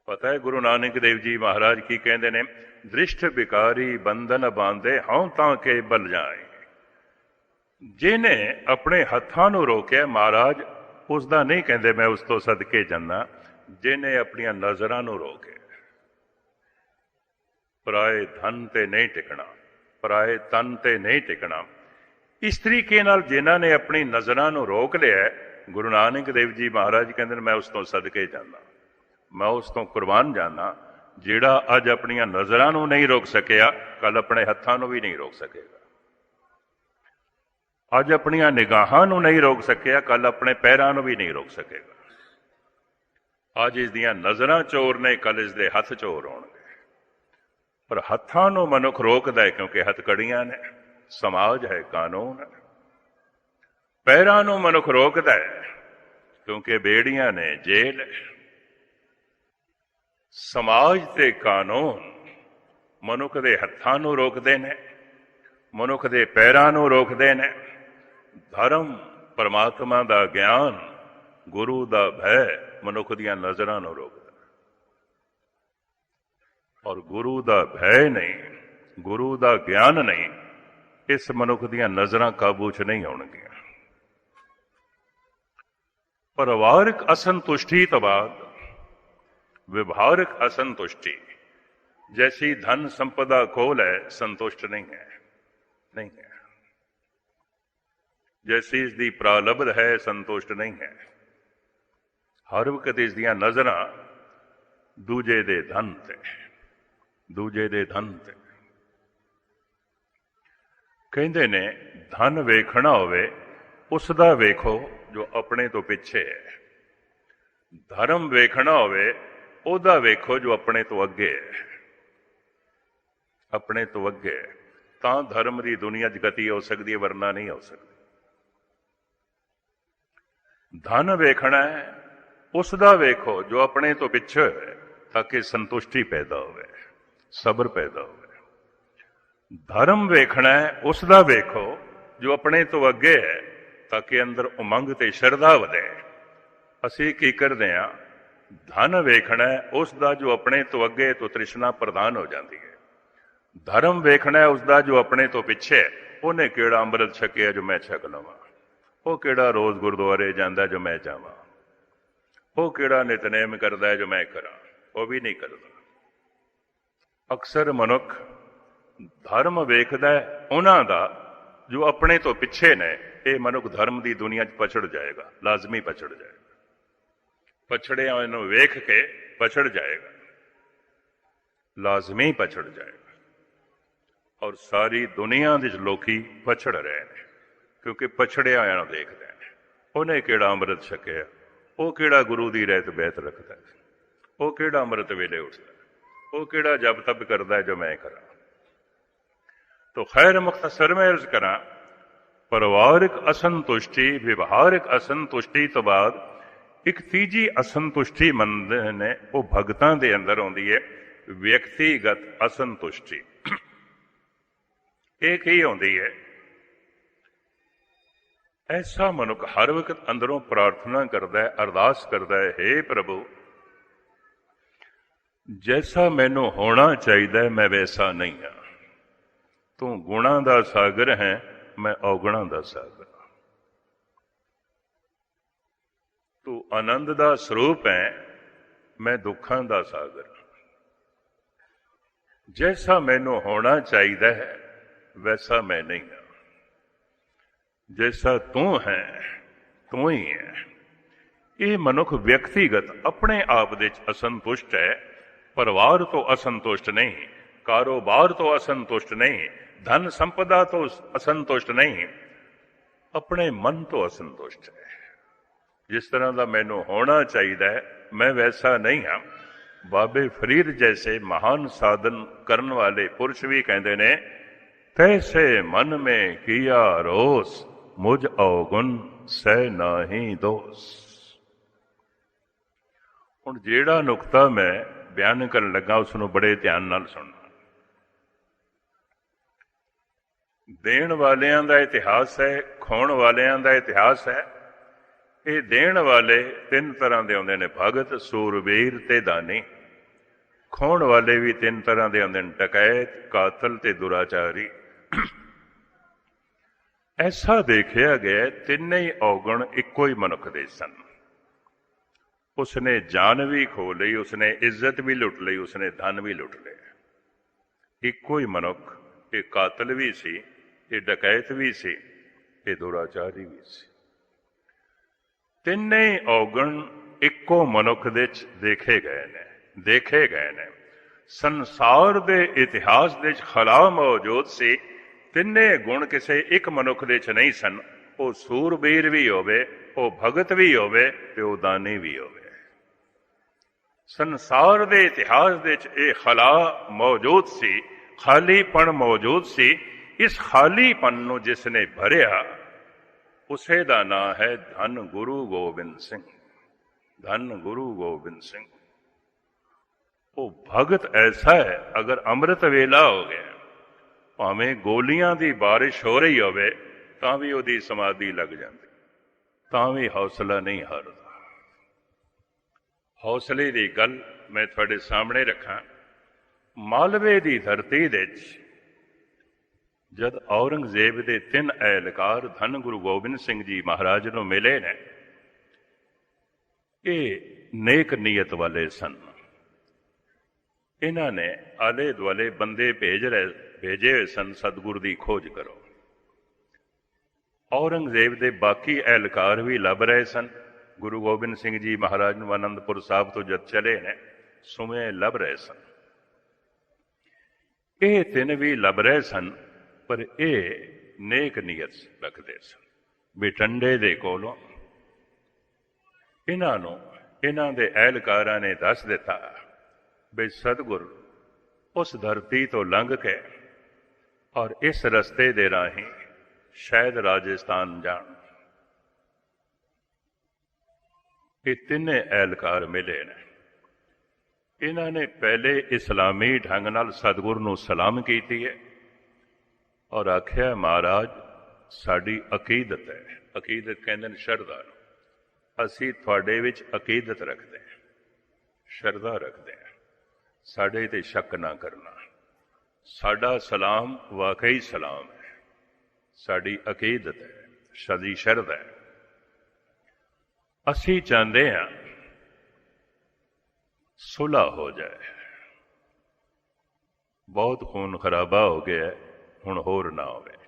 ਪਤਾ ਹੈ ਗੁਰੂ ਨਾਨਕ ਦੇਵ ਜੀ ਮਹਾਰਾਜ ਕੀ ਕਹਿੰਦੇ ਨੇ, ਦ੍ਰਿਸ਼ਟ ਬਿਕਾਰੀ ਬੰਧਨ ਬਾਂਧੇ ਹਉ ਤਾਂ ਕੇ ਬਲ ਜਾਏ। ਜਿਹਨੇ ਆਪਣੇ ਹੱਥਾਂ ਨੂੰ ਰੋਕਿਆ ਮਹਾਰਾਜ ਉਸ ਦਾ ਨਹੀਂ ਕਹਿੰਦੇ ਮੈਂ ਉਸ ਤੋਂ ਸਦਕੇ ਜਾਂਦਾ, ਜਿਹਨੇ ਆਪਣੀਆਂ ਨਜ਼ਰਾਂ ਨੂੰ ਰੋਕਿਆ। ਪਰਾਏ ਧਨ ਤੇ ਨਹੀਂ ਟਿਕਣਾ, ਪਰਾਏ ਤਨ ਤੇ ਨਹੀਂ ਟਿਕਣਾ। ਇਸ ਤਰੀਕੇ ਨਾਲ ਜਿਨ੍ਹਾਂ ਨੇ ਆਪਣੀ ਨਜ਼ਰਾਂ ਨੂੰ ਰੋਕ ਲਿਆ, ਗੁਰੂ ਨਾਨਕ ਦੇਵ ਜੀ ਮਹਾਰਾਜ ਕਹਿੰਦੇ ਨੇ ਮੈਂ ਉਸ ਤੋਂ ਸਦਕੇ ਜਾਂਦਾ, ਮੈਂ ਉਸ ਤੋਂ ਕੁਰਬਾਨ ਜਾਂਦਾ। ਜਿਹੜਾ ਅੱਜ ਆਪਣੀਆਂ ਨਜ਼ਰਾਂ ਨੂੰ ਨਹੀਂ ਰੋਕ ਸਕਿਆ, ਕੱਲ ਆਪਣੇ ਹੱਥਾਂ ਨੂੰ ਵੀ ਨਹੀਂ ਰੋਕ ਸਕੇਗਾ। ਅੱਜ ਆਪਣੀਆਂ ਨਿਗਾਹਾਂ ਨੂੰ ਨਹੀਂ ਰੋਕ ਸਕਿਆ, ਕੱਲ ਆਪਣੇ ਪੈਰਾਂ ਨੂੰ ਵੀ ਨਹੀਂ ਰੋਕ ਸਕੇਗਾ। ਅੱਜ ਇਸ ਦੀਆਂ ਨਜ਼ਰਾਂ ਚੋਰ ਨੇ, ਕੱਲ ਇਸ ਦੇ ਹੱਥ ਚੋਰ ਹੋਣਗੇ। ਪਰ ਹੱਥਾਂ ਨੂੰ ਮਨੁੱਖ ਰੋਕਦਾ ਹੈ ਕਿਉਂਕਿ ਹੱਥਕੜੀਆਂ ਨੇ, ਸਮਾਜ ਹੈ, ਕਾਨੂੰਨ ਹੈ। ਪੈਰਾਂ ਨੂੰ ਮਨੁੱਖ ਰੋਕਦਾ ਹੈ ਕਿਉਂਕਿ ਬੇੜੀਆਂ ਨੇ, ਜੇਲ੍ਹ ਹੈ। ਸਮਾਜ ਤੇ ਕਾਨੂੰਨ ਮਨੁੱਖ ਦੇ ਹੱਥਾਂ ਨੂੰ ਰੋਕਦੇ ਨੇ, ਮਨੁੱਖ ਦੇ ਪੈਰਾਂ ਨੂੰ ਰੋਕਦੇ ਨੇ। ਧਰਮ, ਪਰਮਾਤਮਾ ਦਾ ਗਿਆਨ, ਗੁਰੂ ਦਾ ਭੈ ਮਨੁੱਖ ਦੀਆਂ ਨਜ਼ਰਾਂ ਨੂੰ ਰੋਕਦਾ। ਔਰ ਗੁਰੂ ਦਾ ਭੈ ਨਹੀਂ, ਗੁਰੂ ਦਾ ਗਿਆਨ ਨਹੀਂ, ਇਸ ਮਨੁੱਖ ਦੀਆਂ ਨਜ਼ਰਾਂ ਕਾਬੂ 'ਚ ਨਹੀਂ ਆਉਣਗੀਆਂ। ਪਰਿਵਾਰਕ ਅਸੰਤੁਸ਼ਟੀ ਤੋਂ ਬਾਅਦ ਵਿਵਹਾਰਿਕ ਅਸੰਤੁਸ਼ਟੀ, ਜੈਸੀ ਧਨ ਸੰਪਦਾ ਕੋਲ ਹੈ, ਸੰਤੁਸ਼ਟ ਨਹੀਂ ਹੈ, ਨਹੀਂ ਹੈ। ਜੈਸੀ ਇਸ ਦੀ ਪ੍ਰਾਲਬਧ ਹੈ, ਸੰਤੁਸ਼ਟ ਨਹੀਂ ਹੈ। ਹਰ ਵਕਤ ਇਸ ਦੀਆਂ ਨਜ਼ਰਾਂ ਦੂਜੇ ਦੇ ਧਨ ਤੇ, ਦੂਜੇ ਦੇ ਧਨ ਤੇ। ਕਹਿੰਦੇ ਨੇ ਧਨ ਵੇਖਣਾ ਹੋਵੇ ਉਸ ਦਾ ਵੇਖੋ ਜੋ ਆਪਣੇ ਤੋਂ ਪਿੱਛੇ ਹੈ, ਧਰਮ ਵੇਖਣਾ ਹੋਵੇ ਉਹਦਾ ਵੇਖੋ ਜੋ ਆਪਣੇ ਤੋਂ ਅੱਗੇ ਹੈ। ਆਪਣੇ ਤੋਂ ਅੱਗੇ ਹੈ ਤਾਂ ਧਰਮ ਦੀ ਦੁਨੀਆ 'ਚ ਗਤੀ ਹੋ ਸਕਦੀ ਹੈ, ਵਰਨਾ ਨਹੀਂ ਹੋ ਸਕਦੀ। ਧਨ ਵੇਖਣਾ ਹੈ ਉਸ ਦਾ ਵੇਖੋ ਜੋ ਆਪਣੇ ਤੋਂ ਪਿੱਛੇ ਹੈ, ਤਾਂ ਕਿ ਸੰਤੁਸ਼ਟੀ ਪੈਦਾ ਹੋਵੇ, ਸਬਰ ਪੈਦਾ ਹੋਵੇ। ਧਰਮ ਵੇਖਣਾ ਹੈ ਉਸ ਦਾ ਵੇਖੋ ਜੋ ਆਪਣੇ ਤੋਂ ਅੱਗੇ ਹੈ, ਤਾਂ ਕਿ ਅੰਦਰ ਉਮੰਗ ਤੇ ਸ਼ਰਧਾ ਵਧੇ। ਅਸੀਂ ਕੀ ਕਰਦੇ ਹਾਂ? ਧਨ ਵੇਖਣਾ ਹੈ ਉਸ ਦਾ ਜੋ ਆਪਣੇ ਤੋਂ ਅੱਗੇ, ਤੋਂ ਤ੍ਰਿਸ਼ਨਾ ਪ੍ਰਦਾਨ ਹੋ ਜਾਂਦੀ ਹੈ। ਧਰਮ ਵੇਖਣਾ ਹੈ ਉਸ ਦਾ ਜੋ ਆਪਣੇ ਤੋਂ ਪਿੱਛੇ, ਉਹਨੇ ਕਿਹੜਾ ਅੰਮ੍ਰਿਤ ਛਕਿਆ ਜੋ ਮੈਂ ਛਕ ਲਵਾਂ, ਉਹ ਕਿਹੜਾ ਰੋਜ਼ ਗੁਰਦੁਆਰੇ ਜਾਂਦਾ ਜੋ ਮੈਂ ਜਾਵਾਂ, ਉਹ ਕਿਹੜਾ ਨਿਤਨੇਮ ਕਰਦਾ ਜੋ ਮੈਂ ਕਰਾਂ, ਉਹ ਵੀ ਨਹੀਂ ਕਰਦਾ। ਅਕਸਰ ਮਨੁੱਖ ਧਰਮ ਵੇਖਦਾ ਉਹਨਾਂ ਦਾ ਜੋ ਆਪਣੇ ਤੋਂ ਪਿੱਛੇ ਨੇ। ਇਹ ਮਨੁੱਖ ਧਰਮ ਦੀ ਦੁਨੀਆ 'ਚ ਪਛੜ ਜਾਏਗਾ, ਲਾਜ਼ਮੀ ਪਛੜ ਜਾਏਗਾ। ਪਛੜਿਆ ਇਹਨੂੰ ਵੇਖ ਕੇ ਪਛੜ ਜਾਏਗਾ, ਲਾਜ਼ਮੀ ਪਛੜ ਜਾਏਗਾ। ਔਰ ਸਾਰੀ ਦੁਨੀਆ ਦੇ ਲੋਕੀ ਪਛੜ ਰਹੇ ਨੇ ਕਿਉਂਕਿ ਪਛੜਿਆ ਹੋਇਆ ਨੂੰ ਦੇਖਦੇ ਨੇ। ਉਹਨੇ ਕਿਹੜਾ ਅੰਮ੍ਰਿਤ ਛਕਿਆ, ਉਹ ਕਿਹੜਾ ਗੁਰੂ ਦੀ ਰਹਿਤ ਬਹਿਤ ਰੱਖਦਾ, ਉਹ ਕਿਹੜਾ ਅੰਮ੍ਰਿਤ ਵੇਲੇ ਉੱਠਦਾ, ਉਹ ਕਿਹੜਾ ਜਪ ਤਪ ਕਰਦਾ ਜੋ ਮੈਂ ਕਰਾਂ। ਤੋ ਖੈਰ ਮੁਖਤਸਰ ਮੈਂ ਅਰਜ਼ ਕਰਾਂ, ਪਰਿਵਾਰਿਕ ਅਸੰਤੁਸ਼ਟੀ, ਵਿਵਹਾਰਿਕ ਅਸੰਤੁਸ਼ਟੀ ਤੋਂ ਬਾਅਦ ਇੱਕ ਤੀਜੀ ਅਸੰਤੁਸ਼ਟੀ ਮੰਨਦੇ ਨੇ, ਉਹ ਭਗਤਾਂ ਦੇ ਅੰਦਰ ਆਉਂਦੀ ਹੈ, ਵਿਅਕਤੀਗਤ ਅਸੰਤੁਸ਼ਟੀ। ਇਹ ਕੀ ਆਉਂਦੀ ਹੈ? ਐਸਾ ਮਨੁੱਖ ਹਰ ਵਕਤ ਅੰਦਰੋਂ ਪ੍ਰਾਰਥਨਾ ਕਰਦਾ ਹੈ, ਅਰਦਾਸ ਕਰਦਾ ਹੈ, ਹੇ ਪ੍ਰਭੂ ਜੈਸਾ ਮੈਨੂੰ ਹੋਣਾ ਚਾਹੀਦਾ ਮੈਂ ਵੈਸਾ ਨਹੀਂ ਹਾਂ। ਤੂੰ ਗੁਣਾਂ ਦਾ ਸਾਗਰ ਹੈ, ਮੈਂ ਔਗੁਣਾਂ ਦਾ ਸਾਗਰ। ਤੂੰ ਆਨੰਦ ਦਾ ਸਰੂਪ ਹੈ, ਮੈਂ ਦੁੱਖਾਂ ਦਾ ਸਾਗਰ। ਜੈਸਾ ਮੈਨੂੰ ਹੋਣਾ ਚਾਹੀਦਾ ਹੈ ਵੈਸਾ ਮੈਂ ਨਹੀਂ ਹਾਂ। ਜੈਸਾ ਤੂੰ ਹੈ ਤੂੰ ਹੀ ਹੈ। ਇਹ ਮਨੁੱਖ ਵਿਅਕਤੀਗਤ ਆਪਣੇ ਆਪ ਦੇ ਵਿੱਚ ਅਸੰਤੁਸ਼ਟ ਹੈ, ਪਰਿਵਾਰ ਤੋਂ ਅਸੰਤੁਸ਼ਟ ਨਹੀਂ, ਕਾਰੋਬਾਰ ਤੋਂ ਅਸੰਤੁਸ਼ਟ ਨਹੀਂ, ਧਨ ਸੰਪਦਾ ਤੋਂ ਅਸੰਤੁਸ਼ਟ ਨਹੀਂ, ਆਪਣੇ ਮਨ ਤੋਂ ਅਸੰਤੁਸ਼ਟ ਹੈ। ਜਿਸ ਤਰ੍ਹਾਂ ਦਾ ਮੈਨੂੰ ਹੋਣਾ ਚਾਹੀਦਾ ਹੈ ਮੈਂ ਵੈਸਾ ਨਹੀਂ ਹਾਂ। ਬਾਬੇ ਫਰੀਦ ਜੈਸੇ ਮਹਾਨ ਸਾਧਨ ਕਰਨ ਵਾਲੇ ਪੁਰਸ਼ ਵੀ ਕਹਿੰਦੇ ਨੇ, ਤੈਸੇ ਮਨ ਮੇਂ ਕੀਆ ਰੋਸ, ਮੁਝ ਔਗੁਣ ਸਹਿ ਨਾਹੀ ਦੋਸ। ਹੁਣ ਜਿਹੜਾ ਨੁਕਤਾ ਮੈਂ ਬਿਆਨ ਕਰਨ ਲੱਗਾ ਉਸ ਨੂੰ ਬੜੇ ਧਿਆਨ ਨਾਲ ਸੁਣਨਾ। ਦੇਣ ਵਾਲਿਆਂ ਦਾ ਇਤਿਹਾਸ ਹੈ, ਖਾਣ ਵਾਲਿਆਂ ਦਾ ਇਤਿਹਾਸ ਹੈ। ਇਹ ਦੇਣ ਵਾਲੇ ਤਿੰਨ ਤਰ੍ਹਾਂ ਦੇ ਆਉਂਦੇ ਨੇ, ਭਗਤ, ਸੂਰਬੀਰ ਤੇ ਦਾਨੀ। ਖਾਣ ਵਾਲੇ ਵੀ ਤਿੰਨ ਤਰ੍ਹਾਂ ਦੇ ਆਉਂਦੇ ਨੇ, ਡਕੈਤ, ਕਾਤਲ ਤੇ ਦੁਰਾਚਾਰੀ। ਐਸਾ ਦੇਖਿਆ ਗਿਆ ਤਿੰਨੇ ਹੀ ਔਗਣ ਇੱਕੋ ਹੀ ਮਨੁੱਖ ਦੇ ਸਨ। ਉਸਨੇ ਜਾਨ ਵੀ ਖੋ ਲਈ, ਉਸਨੇ ਇੱਜ਼ਤ ਵੀ ਲੁੱਟ ਲਈ, ਉਸਨੇ ਧਨ ਵੀ ਲੁੱਟ ਲਿਆ। ਇੱਕੋ ਹੀ ਮਨੁੱਖ, ਇਹ ਕਾਤਲ ਵੀ ਸੀ, ਇਹ ਡਕੈਤ ਵੀ ਸੀ, ਇਹ ਦੁਰਾਚਾਰੀ ਵੀ ਸੀ। ਤਿੰਨੇ ਔਗਣ ਇੱਕੋ ਮਨੁੱਖ ਦੇ ਵਿੱਚ ਦੇਖੇ ਗਏ ਨੇ। ਸੰਸਾਰ ਦੇ ਇਤਿਹਾਸ ਦੇ ਵਿੱਚ ਖਲਾ ਮੌਜੂਦ ਸੀ। ਤਿੰਨੇ ਗੁਣ ਕਿਸੇ ਇੱਕ ਮਨੁੱਖ ਦੇ 'ਚ ਨਹੀਂ ਸਨ। ਉਹ ਸੂਰਬੀਰ ਵੀ ਹੋਵੇ, ਉਹ ਭਗਤ ਵੀ ਹੋਵੇ ਤੇ ਉਹ ਦਾਨੀ ਵੀ ਹੋਵੇ। ਸੰਸਾਰ ਦੇ ਇਤਿਹਾਸ ਦੇ ਵਿੱਚ ਇਹ ਖਲਾ ਮੌਜੂਦ ਸੀ, ਖਾਲੀਪਣ ਮੌਜੂਦ ਸੀ। ਇਸ ਖਾਲੀਪਣ ਨੂੰ ਜਿਸ ਨੇ ਭਰਿਆ ਉਸੇ ਦਾ ਨਾਂ ਹੈ ਧੰਨ ਗੁਰੂ ਗੋਬਿੰਦ ਸਿੰਘ। ਧੰਨ ਗੁਰੂ ਗੋਬਿੰਦ ਸਿੰਘ। ਉਹ ਭਗਤ ਐਸਾ ਹੈ, ਅਗਰ ਅੰਮ੍ਰਿਤ ਵੇਲਾ ਹੋ ਗਿਆ, ਭਾਵੇਂ ਗੋਲੀਆਂ ਦੀ ਬਾਰਿਸ਼ ਹੋ ਰਹੀ ਹੋਵੇ ਤਾਂ ਵੀ ਉਹਦੀ ਸਮਾਧੀ ਲੱਗ ਜਾਂਦੀ, ਤਾਂ ਵੀ ਹੌਸਲਾ ਨਹੀਂ ਹਾਰਦਾ। ਹੌਸਲੇ ਦੀ ਗੱਲ ਮੈਂ ਤੁਹਾਡੇ ਸਾਹਮਣੇ ਰੱਖਾਂ। ਮਾਲਵੇ ਦੀ ਧਰਤੀ ਦੇ ਵਿੱਚ ਜਦ ਔਰੰਗਜ਼ੇਬ ਦੇ 3 ਐਲਕਾਰ ਧੰਨ ਗੁਰੂ ਗੋਬਿੰਦ ਸਿੰਘ ਜੀ ਮਹਾਰਾਜ ਨੂੰ ਮਿਲੇ ਨੇ, ਇਹ ਨੇਕ ਨੀਅਤ ਵਾਲੇ ਸਨ। ਇਹਨਾਂ ਨੇ ਆਲੇ ਦੁਆਲੇ ਬੰਦੇ ਭੇਜੇ ਹੋਏ ਸਨ, ਸਤਿਗੁਰ ਦੀ ਖੋਜ ਕਰੋ। ਔਰੰਗਜ਼ੇਬ ਦੇ ਬਾਕੀ ਐਲਕਾਰ ਵੀ ਲੱਭ ਰਹੇ ਸਨ। ਗੁਰੂ ਗੋਬਿੰਦ ਸਿੰਘ ਜੀ ਮਹਾਰਾਜ ਨੂੰ ਆਨੰਦਪੁਰ ਸਾਹਿਬ ਤੋਂ ਜਦ ਚਲੇ ਨੇ, ਸੁਮੇ ਲੱਭ ਰਹੇ ਸਨ। ਇਹ 3 ਵੀ ਲੱਭ ਰਹੇ ਸਨ, ਪਰ ਇਹ ਨੇਕ ਨੀਅਤ ਰੱਖਦੇ ਸਨ। ਬਿਟੰਡੇ ਦੇ ਕੋਲੋਂ ਇਹਨਾਂ ਨੂੰ ਇਹਨਾਂ ਦੇ ਐਲਕਾਰਾਂ ਨੇ ਦੱਸ ਦਿੱਤਾ ਬਈ ਸਤਿਗੁਰ ਉਸ ਧਰਤੀ ਤੋਂ ਲੰਘ ਕੇ ਔਰ ਇਸ ਰਸਤੇ ਦੇ ਰਾਹੀਂ ਸ਼ਾਇਦ ਰਾਜਸਥਾਨ ਜਾਣ। ਇਹ 3 ਐਲਕਾਰ ਮਿਲੇ ਨੇ। ਇਹਨਾਂ ਨੇ ਪਹਿਲੇ ਇਸਲਾਮੀ ਢੰਗ ਨਾਲ ਸਤਿਗੁਰ ਨੂੰ ਸਲਾਮ ਕੀਤੀ ਹੈ ਔਰ ਆਖਿਆ, ਮਹਾਰਾਜ ਸਾਡੀ ਅਕੀਦਤ ਹੈ। ਅਕੀਦਤ ਕਹਿੰਦੇ ਨੇ ਸ਼ਰਧਾ ਨੂੰ। ਅਸੀਂ ਤੁਹਾਡੇ ਵਿੱਚ ਅਕੀਦਤ ਰੱਖਦੇ ਹਾਂ, ਸ਼ਰਧਾ ਰੱਖਦੇ ਹਾਂ। ਸਾਡੇ ਤੇ ਸ਼ੱਕ ਨਾ ਕਰਨਾ। ਸਾਡਾ ਸਲਾਮ ਵਾਕਈ ਸਲਾਮ ਹੈ, ਸਾਡੀ ਅਕੀਦਤ ਹੈ, ਸਾਡੀ ਸ਼ਰਧਾ ਹੈ। ਅਸੀਂ ਚਾਹੁੰਦੇ ਹਾਂ ਸੁਲ੍ਹਾ ਹੋ ਜਾਏ। ਬਹੁਤ ਖੂਨ ਖਰਾਬਾ ਹੋ ਗਿਆ, ਹੁਣ ਹੋਰ ਨਾ ਹੋਵੇ।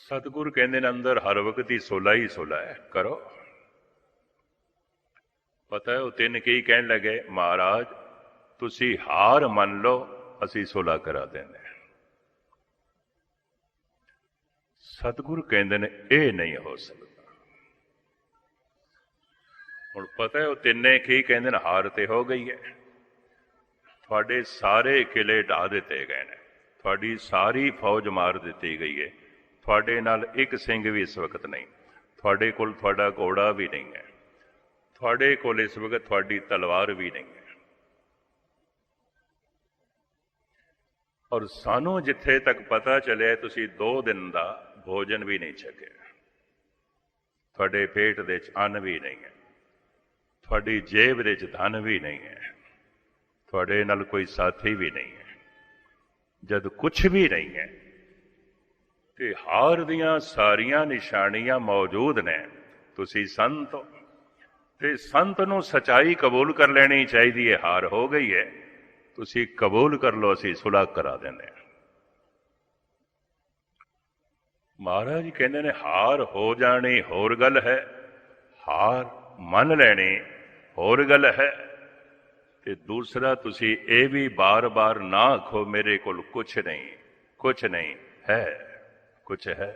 ਸਤਿਗੁਰ ਕਹਿੰਦੇ ਨੇ ਅੰਦਰ ਹਰ ਵਕਤ ਹੀ ਸੁਲ੍ਹਾ ਹੀ ਸੁਲ੍ਹਾ ਹੈ, ਕਰੋ। ਪਤਾ ਹੈ ਉਹ 3 ਕੀ ਕਹਿਣ ਲੱਗੇ, ਮਹਾਰਾਜ ਤੁਸੀਂ ਹਾਰ ਮੰਨ ਲਓ, ਅਸੀਂ ਸੁਲ੍ਹਾ ਕਰਾ ਦਿੰਦੇ ਹਾਂ। ਸਤਿਗੁਰ ਕਹਿੰਦੇ ਨੇ ਇਹ ਨਹੀਂ ਹੋ ਸਕਦਾ। ਹੁਣ ਪਤਾ ਹੈ ਉਹ 3 ਕੀ ਕਹਿੰਦੇ ਨੇ, ਹਾਰ ਤੇ ਹੋ ਗਈ ਹੈ। ਤੁਹਾਡੇ ਸਾਰੇ ਕਿਲੇ ਢਾਹ ਦਿੱਤੇ ਗਏ ਨੇ, ਤੁਹਾਡੀ ਸਾਰੀ ਫੌਜ ਮਾਰ ਦਿੱਤੀ ਗਈ ਹੈ। ਤੁਹਾਡੇ ਨਾਲ ਇੱਕ ਸਿੰਘ ਵੀ ਇਸ ਵਕਤ ਨਹੀਂ। ਤੁਹਾਡੇ ਕੋਲ ਤੁਹਾਡਾ ਘੋੜਾ ਵੀ ਨਹੀਂ ਹੈ। ਤੁਹਾਡੇ ਕੋਲ ਇਸ ਵਕਤ ਤੁਹਾਡੀ ਤਲਵਾਰ ਵੀ ਨਹੀਂ ਹੈ। ਔਰ ਸਾਨੂੰ ਜਿੱਥੇ ਤੱਕ ਪਤਾ ਚੱਲਿਆ ਤੁਸੀਂ 2 ਦਿਨ ਦਾ ਭੋਜਨ ਵੀ ਨਹੀਂ ਛਕਿਆ। ਤੁਹਾਡੇ ਪੇਟ ਦੇ ਵਿੱਚ ਅੰਨ ਵੀ ਨਹੀਂ ਹੈ। ਤੁਹਾਡੀ ਜੇਬ ਦੇ ਵਿੱਚ ਧਨ ਵੀ ਨਹੀਂ ਹੈ। ਤੁਹਾਡੇ ਨਾਲ ਕੋਈ ਸਾਥੀ ਵੀ ਨਹੀਂ ਹੈ। ਜਦ ਕੁਛ ਵੀ ਨਹੀਂ ਹੈ ਤੇ ਹਾਰ ਦੀਆਂ ਸਾਰੀਆਂ ਨਿਸ਼ਾਨੀਆਂ ਮੌਜੂਦ ਨੇ। ਤੁਸੀਂ ਸੰਤ ਹੋ ਤੇ ਸੰਤ ਨੂੰ ਸਚਾਈ ਕਬੂਲ ਕਰ ਲੈਣੀ ਚਾਹੀਦੀ ਹੈ। ਹਾਰ ਹੋ ਗਈ ਹੈ, ਤੁਸੀਂ ਕਬੂਲ ਕਰ ਲਓ, ਅਸੀਂ ਸੁਲ੍ਹਾ ਕਰਾ ਦਿੰਦੇ ਹਾਂ। ਮਹਾਰਾਜ ਕਹਿੰਦੇ ਨੇ ਹਾਰ ਹੋ ਜਾਣੀ ਹੋਰ ਗੱਲ ਹੈ, ਹਾਰ ਮੰਨ ਲੈਣੀ ਹੋਰ ਗੱਲ ਹੈ। ਤੇ ਦੂਸਰਾ ਤੁਸੀਂ ਇਹ ਵੀ ਬਾਰ-ਬਾਰ ਨਾ ਆਖੋ ਮੇਰੇ ਕੋਲ ਕੁਛ ਨਹੀਂ, ਕੁਛ ਨਹੀਂ ਹੈ, ਕੁਛ ਹੈ।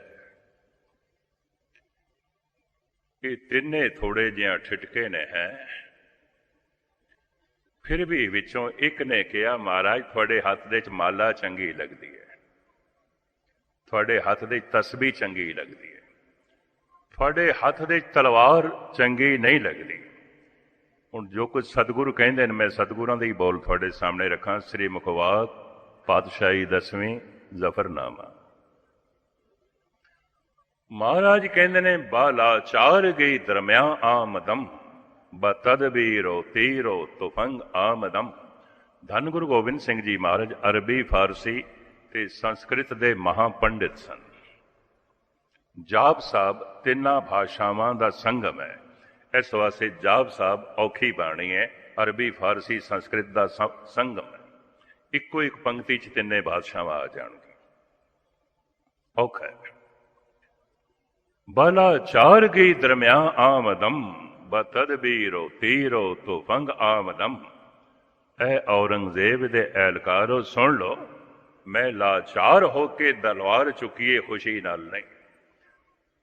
ਇਹ 3 ਥੋੜੇ ਜਿਹਾ ਠਿਟਕੇ ਨੇ ਹੈ। ਫਿਰ ਵੀ ਵਿੱਚੋਂ ਇੱਕ ਨੇ ਕਿਹਾ, ਮਹਾਰਾਜ ਤੁਹਾਡੇ ਹੱਥ ਦੇ ਵਿੱਚ ਮਾਲਾ ਚੰਗੀ ਲੱਗਦੀ ਹੈ, ਤੁਹਾਡੇ ਹੱਥ ਦੇ ਤਸਬੀਹ ਚੰਗੀ ਲੱਗਦੀ ਹੈ, ਤੁਹਾਡੇ ਹੱਥ ਦੇ ਤਲਵਾਰ ਚੰਗੀ ਨਹੀਂ ਲੱਗਦੀ। ਹੁਣ ਜੋ ਕੁਝ ਸਤਿਗੁਰੂ ਕਹਿੰਦੇ ਨੇ, ਮੈਂ ਸਤਿਗੁਰਾਂ ਦੇ ਹੀ ਬੋਲ ਤੁਹਾਡੇ ਸਾਹਮਣੇ ਰੱਖਾਂ। ਸ੍ਰੀ ਮੁਖਵਾਕ ਪਾਤਸ਼ਾਹੀ 10ਵੀਂ ਜ਼ਫਰਨਾਮਾ। ਮਹਾਰਾਜ ਕਹਿੰਦੇ ਨੇ, ਬਾਲਾਚਾਰ ਗਈ ਦਰਮਿਆ ਆਮਦਮ, ਬਤਦਬੀਰੋ ਤੀਰੋ ਤੁਫੰਗ ਆਮਦਮ। ਧੰਨ ਗੁਰੂ ਗੋਬਿੰਦ ਸਿੰਘ ਜੀ ਮਹਾਰਾਜ ਅਰਬੀ, ਫਾਰਸੀ ਤੇ ਸੰਸਕ੍ਰਿਤ ਦੇ ਮਹਾਪੰਡਿਤ ਸਨ। ਜਾਪ ਸਾਹਿਬ 3 ਭਾਸ਼ਾਵਾਂ ਦਾ ਸੰਗਮ ਹੈ। ਇਸ ਵਾਸਤੇ ਜਾਪ ਸਾਹਿਬ ਔਖੀ ਬਾਣੀ ਹੈ। ਅਰਬੀ, ਫਾਰਸੀ, ਸੰਸਕ੍ਰਿਤ ਦਾ ਸੰਗਮ ਹੈ। ਇੱਕੋ ਇੱਕ ਪੰਕਤੀ 'ਚ 3 ਭਾਸ਼ਾਵਾਂ ਆ ਜਾਣਗੀਆਂ, ਔਖਾ ਹੈ। ਬਾਲਾਚਾਰ ਗਈ ਦਰਮਿਆ ਆਮਦਮ, ਬਤਦਬੀਰੋ ਤੀਰੋ ਤੁਫੰਗ ਆਮਦਮ। ਐ ਔਰੰਗਜ਼ੇਬ ਦੇ ਐਲਕਾਰੋ ਸੁਣ ਲਓ, ਮੈਂ ਲਾਚਾਰ ਹੋ ਕੇ ਤਲਵਾਰ ਚੁੱਕੀਏ ਖੁਸ਼ੀ ਨਾਲ ਨਹੀਂ।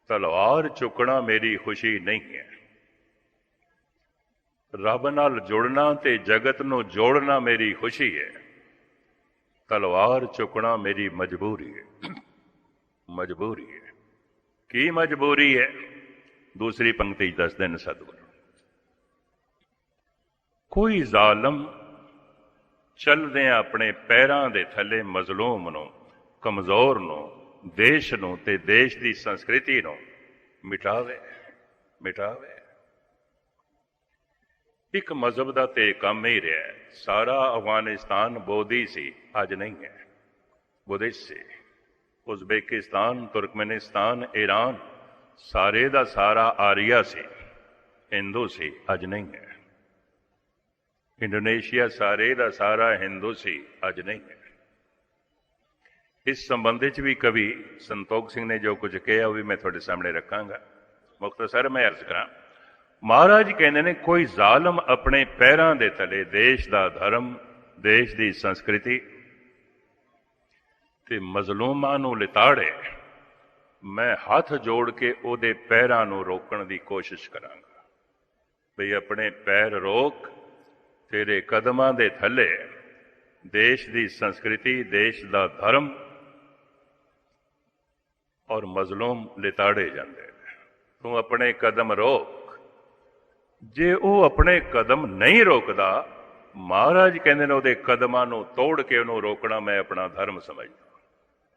ਤਲਵਾਰ ਚੁੱਕਣਾ ਮੇਰੀ ਖੁਸ਼ੀ ਨਹੀਂ ਹੈ। ਰੱਬ ਨਾਲ ਜੁੜਨਾ ਤੇ ਜਗਤ ਨੂੰ ਜੋੜਨਾ ਮੇਰੀ ਖੁਸ਼ੀ ਹੈ। ਤਲਵਾਰ ਚੁੱਕਣਾ ਮੇਰੀ ਮਜਬੂਰੀ ਹੈ। ਮਜਬੂਰੀ ਹੈ। ਕੀ ਮਜਬੂਰੀ ਹੈ? ਦੂਸਰੀ ਪੰਕਤੀ ਦੱਸਦੇ ਨੇ ਸਤਿਗੁਰੂ, ਕੋਈ ਜ਼ਾਲਮ ਚੱਲਦੇ ਆਪਣੇ ਪੈਰਾਂ ਦੇ ਥੱਲੇ ਮਜ਼ਲੂਮ ਨੂੰ, ਕਮਜ਼ੋਰ ਨੂੰ, ਦੇਸ਼ ਨੂੰ ਤੇ ਦੇਸ਼ ਦੀ ਸੰਸਕ੍ਰਿਤੀ ਨੂੰ ਮਿਟਾਵੇ। ਇੱਕ ਮਜ਼ਹਬ ਦਾ ਤੇ ਕੰਮ ਹੀ ਰਿਹਾ। ਸਾਰਾ ਅਫਗਾਨਿਸਤਾਨ ਬੋਧੀ ਸੀ, ਅੱਜ ਨਹੀਂ ਹੈ, ਬੁੱਧਿਸਟ ਸੀ। ਉਜ਼ਬੇਕਿਸਤਾਨ, ਤੁਰਕਮੇਨਿਸਤਾਨ, ਈਰਾਨ ਸਾਰੇ ਦਾ ਸਾਰਾ ਆਰੀਆ ਸੀ, ਹਿੰਦੂ ਸੀ, ਅੱਜ ਨਹੀਂ ਹੈ। ਇੰਡੋਨੇਸ਼ੀਆ ਸਾਰੇ ਦਾ ਸਾਰਾ ਹਿੰਦੂ ਸੀ, ਅੱਜ ਨਹੀਂ ਹੈ। ਇਸ ਸੰਬੰਧ ਵਿੱਚ ਵੀ ਕਵੀ ਸੰਤੋਖ ਸਿੰਘ ਨੇ ਜੋ ਕੁਝ ਕਿਹਾ ਉਹ ਵੀ ਮੈਂ ਤੁਹਾਡੇ ਸਾਹਮਣੇ ਰੱਖਾਂਗਾ। ਮੁਖਤਸਰ ਮੈਂ ਅਰਜ਼ ਕਰਾਂ, ਮਹਾਰਾਜ ਕਹਿੰਦੇ ਨੇ ਕੋਈ ਜ਼ਾਲਮ ਆਪਣੇ ਪੈਰਾਂ ਦੇ ਤਲੇ ਦੇਸ਼ ਦਾ ਧਰਮ, ਦੇਸ਼ ਦੀ ਸੰਸਕ੍ਰਿਤੀ ਤੇ ਮਜ਼ਲੂਮਾਂ ਨੂੰ ਲਿਤਾੜੇ, ਮੈਂ ਹੱਥ ਜੋੜ ਕੇ ਉਹਦੇ ਪੈਰਾਂ ਨੂੰ ਰੋਕਣ ਦੀ ਕੋਸ਼ਿਸ਼ ਕਰਾਂਗਾ। ਬਈ ਆਪਣੇ ਪੈਰ ਰੋਕ, ਤੇਰੇ ਕਦਮਾਂ ਦੇ ਥੱਲੇ ਦੇਸ਼ ਦੀ ਸੰਸਕ੍ਰਿਤੀ, ਦੇਸ਼ ਦਾ ਧਰਮ ਔਰ ਮਜ਼ਲੂਮ ਲਿਤਾੜੇ ਜਾਂਦੇ। ਤੂੰ ਆਪਣੇ ਕਦਮ ਰੋਕ। ਜੇ ਉਹ ਆਪਣੇ ਕਦਮ ਨਹੀਂ ਰੋਕਦਾ, ਮਹਾਰਾਜ ਕਹਿੰਦੇ ਨੇ ਉਹਦੇ ਕਦਮਾਂ ਨੂੰ ਤੋੜ ਕੇ ਉਹਨੂੰ ਰੋਕਣਾ ਮੈਂ ਆਪਣਾ ਧਰਮ ਸਮਝਦਾ।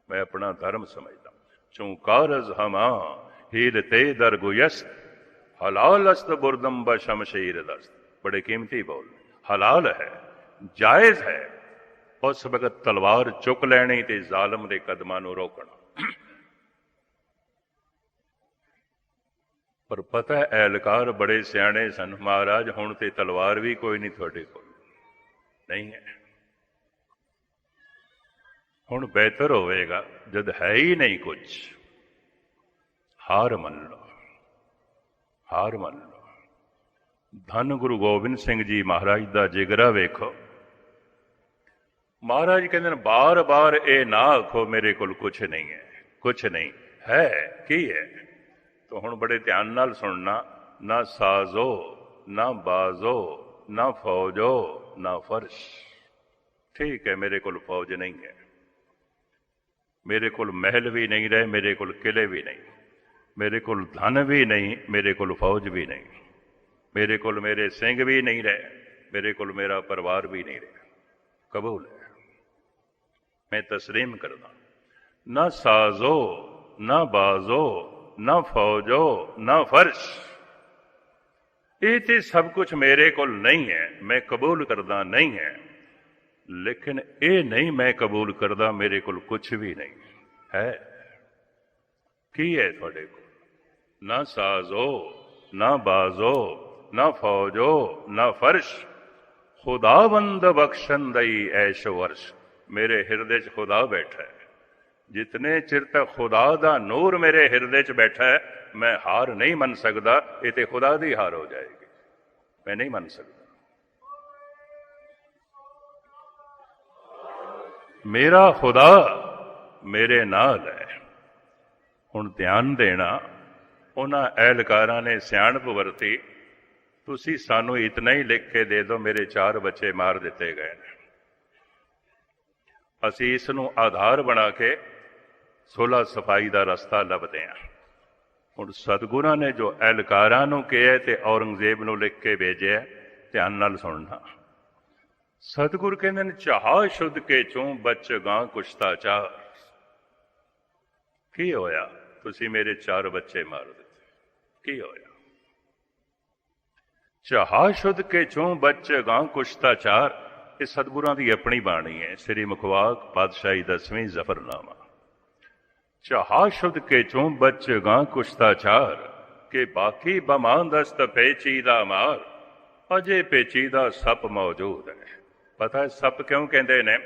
ਮੈਂ ਆਪਣਾ ਧਰਮ ਸਮਝਦਾ। ਚੂੰ ਕਾਰਜ ਹਮਾ ਹੀਰ ਤੇ ਦਰਗੁਯਸਤ, ਹਲਾਲ ਅਸਤ ਬੁਰਦਮ ਬ ਸ਼ਮਸ਼ੀਰ ਦਸਤ। ਬੜੇ ਕੀਮਤੀ ਬੋਲ। ਹਲਾਲ ਹੈ, ਜਾਇਜ਼ ਹੈ ਉਸ ਵਕਤ ਤਲਵਾਰ ਚੁੱਕ ਲੈਣੀ ਤੇ ਜ਼ਾਲਮ ਦੇ ਕਦਮਾਂ ਨੂੰ ਰੋਕਣਾ। ਪਰ ਪਤਾ ਐਲਕਾਰ ਬੜੇ ਸਿਆਣੇ ਸਨ। ਮਹਾਰਾਜ ਹੁਣ ਤੇ ਤਲਵਾਰ ਵੀ ਕੋਈ ਨਹੀਂ ਤੁਹਾਡੇ ਕੋਲ, ਨਹੀਂ ਹੈ। ਹੁਣ ਬਿਹਤਰ ਹੋਵੇਗਾ ਜਦ ਹੈ ਹੀ ਨਹੀਂ ਕੁਝ, ਹਾਰ ਮੰਨ ਲਓ, ਹਾਰ ਮੰਨ ਲਓ। ਧੰਨ ਗੁਰੂ ਗੋਬਿੰਦ ਸਿੰਘ ਜੀ ਮਹਾਰਾਜ ਦਾ ਜਿਗਰਾ ਵੇਖੋ। ਮਹਾਰਾਜ ਕਹਿੰਦੇ ਨੇ ਬਾਰ ਬਾਰ ਇਹ ਨਾ ਆਖੋ ਮੇਰੇ ਕੋਲ ਕੁਛ ਨਹੀਂ ਹੈ, ਕੁਛ ਨਹੀਂ ਹੈ। ਕੀ ਹੈ? ਤਾਂ ਹੁਣ ਬੜੇ ਧਿਆਨ ਨਾਲ ਸੁਣਨਾ। ਨਾ ਸਾਜ਼ੋ, ਨਾ ਬਾਜ਼ੋ, ਨਾ ਫੌਜੋ, ਨਾ ਫਰਸ਼। ਠੀਕ ਹੈ, ਮੇਰੇ ਕੋਲ ਫੌਜ ਨਹੀਂ ਹੈ, ਮੇਰੇ ਕੋਲ ਮਹਿਲ ਵੀ ਨਹੀਂ ਰਹੇ, ਮੇਰੇ ਕੋਲ ਕਿਲੇ ਵੀ ਨਹੀਂ, ਮੇਰੇ ਕੋਲ ਧਨ ਵੀ ਨਹੀਂ, ਮੇਰੇ ਕੋਲ ਫੌਜ ਵੀ ਨਹੀਂ, ਮੇਰੇ ਕੋਲ ਮੇਰੇ ਸਿੰਘ ਵੀ ਨਹੀਂ ਰਹੇ, ਮੇਰੇ ਕੋਲ ਮੇਰਾ ਪਰਿਵਾਰ ਵੀ ਨਹੀਂ ਰਿਹਾ। ਕਬੂਲ ਹੈ, ਮੈਂ ਤਸਲੀਮ ਕਰਦਾ। ਨਾ ਸਾਜ਼ੋ, ਨਾ ਬਾਜ਼ੋ, ਨਾ ਫੌਜੋ, ਨਾ ਫਰਸ਼। ਇਹ ਤੇ ਸਭ ਕੁਝ ਮੇਰੇ ਕੋਲ ਨਹੀਂ ਹੈ, ਮੈਂ ਕਬੂਲ ਕਰਦਾ ਨਹੀਂ ਹੈ। ਲੇਕਿਨ ਇਹ ਨਹੀਂ ਮੈਂ ਕਬੂਲ ਕਰਦਾ ਮੇਰੇ ਕੋਲ ਕੁਝ ਵੀ ਨਹੀਂ ਹੈ। ਕੀ ਹੈ ਤੁਹਾਡੇ ਕੋਲ? ਨਾ ਸਾਜ਼ੋ, ਨਾ ਬਾਜ਼ੋ, ਨਾ ਫੌਜੋ, ਨਾ ਫਰਸ਼। ਖੁਦਾਵੰਦ ਬਖਸ਼ਨ ਦਈ ਐਸ਼ ਵਰਸ਼। ਮੇਰੇ ਹਿਰਦੇ 'ਚ ਖੁਦਾ ਬੈਠਾ ਹੈ। ਜਿਤਨੇ ਚਿਰ ਤੱਕ ਖੁਦਾ ਦਾ ਨੂਰ ਮੇਰੇ ਹਿਰਦੇ 'ਚ ਬੈਠਾ ਹੈ, ਮੈਂ ਹਾਰ ਨਹੀਂ ਮੰਨ ਸਕਦਾ। ਇਹ ਤੇ ਖੁਦਾ ਦੀ ਹਾਰ ਹੋ ਜਾਏਗੀ, ਮੈਂ ਨਹੀਂ ਮੰਨ ਸਕਦਾ। ਮੇਰਾ ਖੁਦਾ ਮੇਰੇ ਨਾਲ ਹੈ। ਹੁਣ ਧਿਆਨ ਦੇਣਾ, ਉਹਨਾਂ ਐਲਕਾਰਾਂ ਨੇ ਸਿਆਣਪ ਵਰਤੀ, ਤੁਸੀਂ ਸਾਨੂੰ ਇਤਨਾ ਹੀ ਲਿਖ ਕੇ ਦੇ ਦਿਓ ਮੇਰੇ 4 ਬੱਚੇ ਮਾਰ ਦਿੱਤੇ ਗਏ ਨੇ। ਅਸੀਂ ਇਸ ਨੂੰ ਆਧਾਰ ਬਣਾ ਕੇ ਸੁਲ੍ਹਾ ਸਫਾਈ ਦਾ ਰਸਤਾ ਲੱਭਦੇ ਹਾਂ। ਹੁਣ ਸਤਿਗੁਰਾਂ ਨੇ ਜੋ ਐਲਕਾਰਾਂ ਨੂੰ ਕਿਹਾ ਤੇ ਔਰੰਗਜ਼ੇਬ ਨੂੰ ਲਿਖ ਕੇ ਭੇਜਿਆ, ਧਿਆਨ ਨਾਲ ਸੁਣਨਾ। ਸਤਿਗੁਰ ਕਹਿੰਦੇ ਨੇ ਚਾਹ ਸ਼ੁੱਧ ਕੇ ਚੋਂ ਬਚ ਗਾਂ ਕੁਸ਼ਤਾ ਚਾਹ। ਕੀ ਹੋਇਆ? ਤੁਸੀਂ ਮੇਰੇ 4 ਬੱਚੇ ਮਾਰ ਦਿੱਤੇ। ਕੀ ਹੋਇਆ? ਚਾਹ ਸ਼ੁੱਧ ਕੇ ਚੋਂ ਬਚ ਗਾਂ ਕੁਸ਼ਤਾ ਚਾਰ। ਇਹ ਸਤਿਗੁਰਾਂ ਦੀ ਆਪਣੀ ਬਾਣੀ ਹੈ। ਸ੍ਰੀ ਮੁਖਵਾਕ ਪਾਤਸ਼ਾਹੀ 10ਵੀਂ ਜ਼ਫਰਨਾਮਾ। ਚਾਹ ਸ਼ੁੱਧ ਕੇ ਚੋਂ ਬਚ ਗਾਂ ਕੁਸ਼ਤਾ ਚਾਰ, ਕਿ ਬਾਕੀ ਬਮਾਂਦਸਤ ਪੇਚੀਦਾ ਮਾਰ। ਅਜੇ ਪੇਚੀਦਾ ਸੱਪ ਮੌਜੂਦ ਹੈ। ਪਤਾ ਹੈ ਸੱਪ ਕਿਉਂ ਕਹਿੰਦੇ ਨੇ?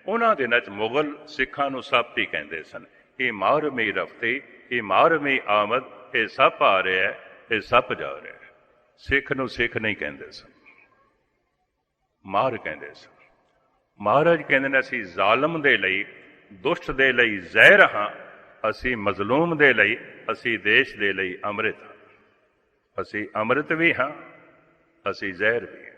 ਉਹਨਾਂ ਦਿਨਾਂ 'ਚ ਮੁਗਲ ਸਿੱਖਾਂ ਨੂੰ ਸੱਪ ਹੀ ਕਹਿੰਦੇ ਸਨ। ਇਹ ਮਾਰਮੀ ਰਫਤੀ, ਇਹ ਮਾਰਮੀ ਆਮਦ, ਇਹ ਸੱਪ ਆ ਰਿਹਾ, ਇਹ ਸੱਪ ਜਾ ਰਿਹਾ। ਸਿੱਖ ਨੂੰ ਸਿੱਖ ਨਹੀਂ ਕਹਿੰਦੇ ਸਨ। ਮਾਰ ਕਹਿੰਦੇ ਸਨ। ਮਹਾਰਾਜ ਕਹਿੰਦੇ ਨੇ ਅਸੀਂ ਜ਼ਾਲਮ ਦੇ ਲਈ, ਦੁਸ਼ਟ ਦੇ ਲਈ ਜ਼ਹਿਰ ਹਾਂ, ਅਸੀਂ ਮਜ਼ਲੂਮ ਦੇ ਲਈ, ਅਸੀਂ ਦੇਸ਼ ਦੇ ਲਈ ਅੰਮ੍ਰਿਤ ਹਾਂ। ਅਸੀਂ ਅੰਮ੍ਰਿਤ ਵੀ ਹਾਂ, ਅਸੀਂ ਜ਼ਹਿਰ ਵੀ ਹਾਂ।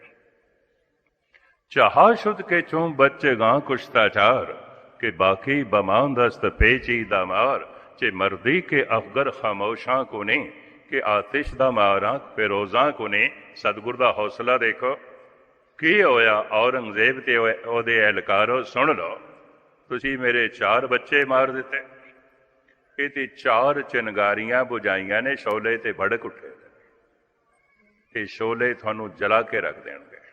ਚਾਹਾ ਸ਼ੁੱਧ ਕੇ ਚੋਂ ਬੱਚੇ ਗਾਂ ਕੁਸ਼ਤਾਚਾਰ ਕਿ ਬਾਕੀ ਬਮਾਂਦਸਤ ਪੇਚੀਦਾ ਮਾਰ चे मर्दी के अफगर खामोशां को ने कि आतिश दा मारा फिरोजां को ने। सतगुर दा हौसला देखो की होया। औरंगजेब ते ओदे एहलकारो सुन लो, तुसी मेरे 4 बच्चे मार दिते, ये ते 4 चिनगारियां बुझाइयां ने, शोले ते भड़क उठे, ये शोले थानू जला के रख देंगे।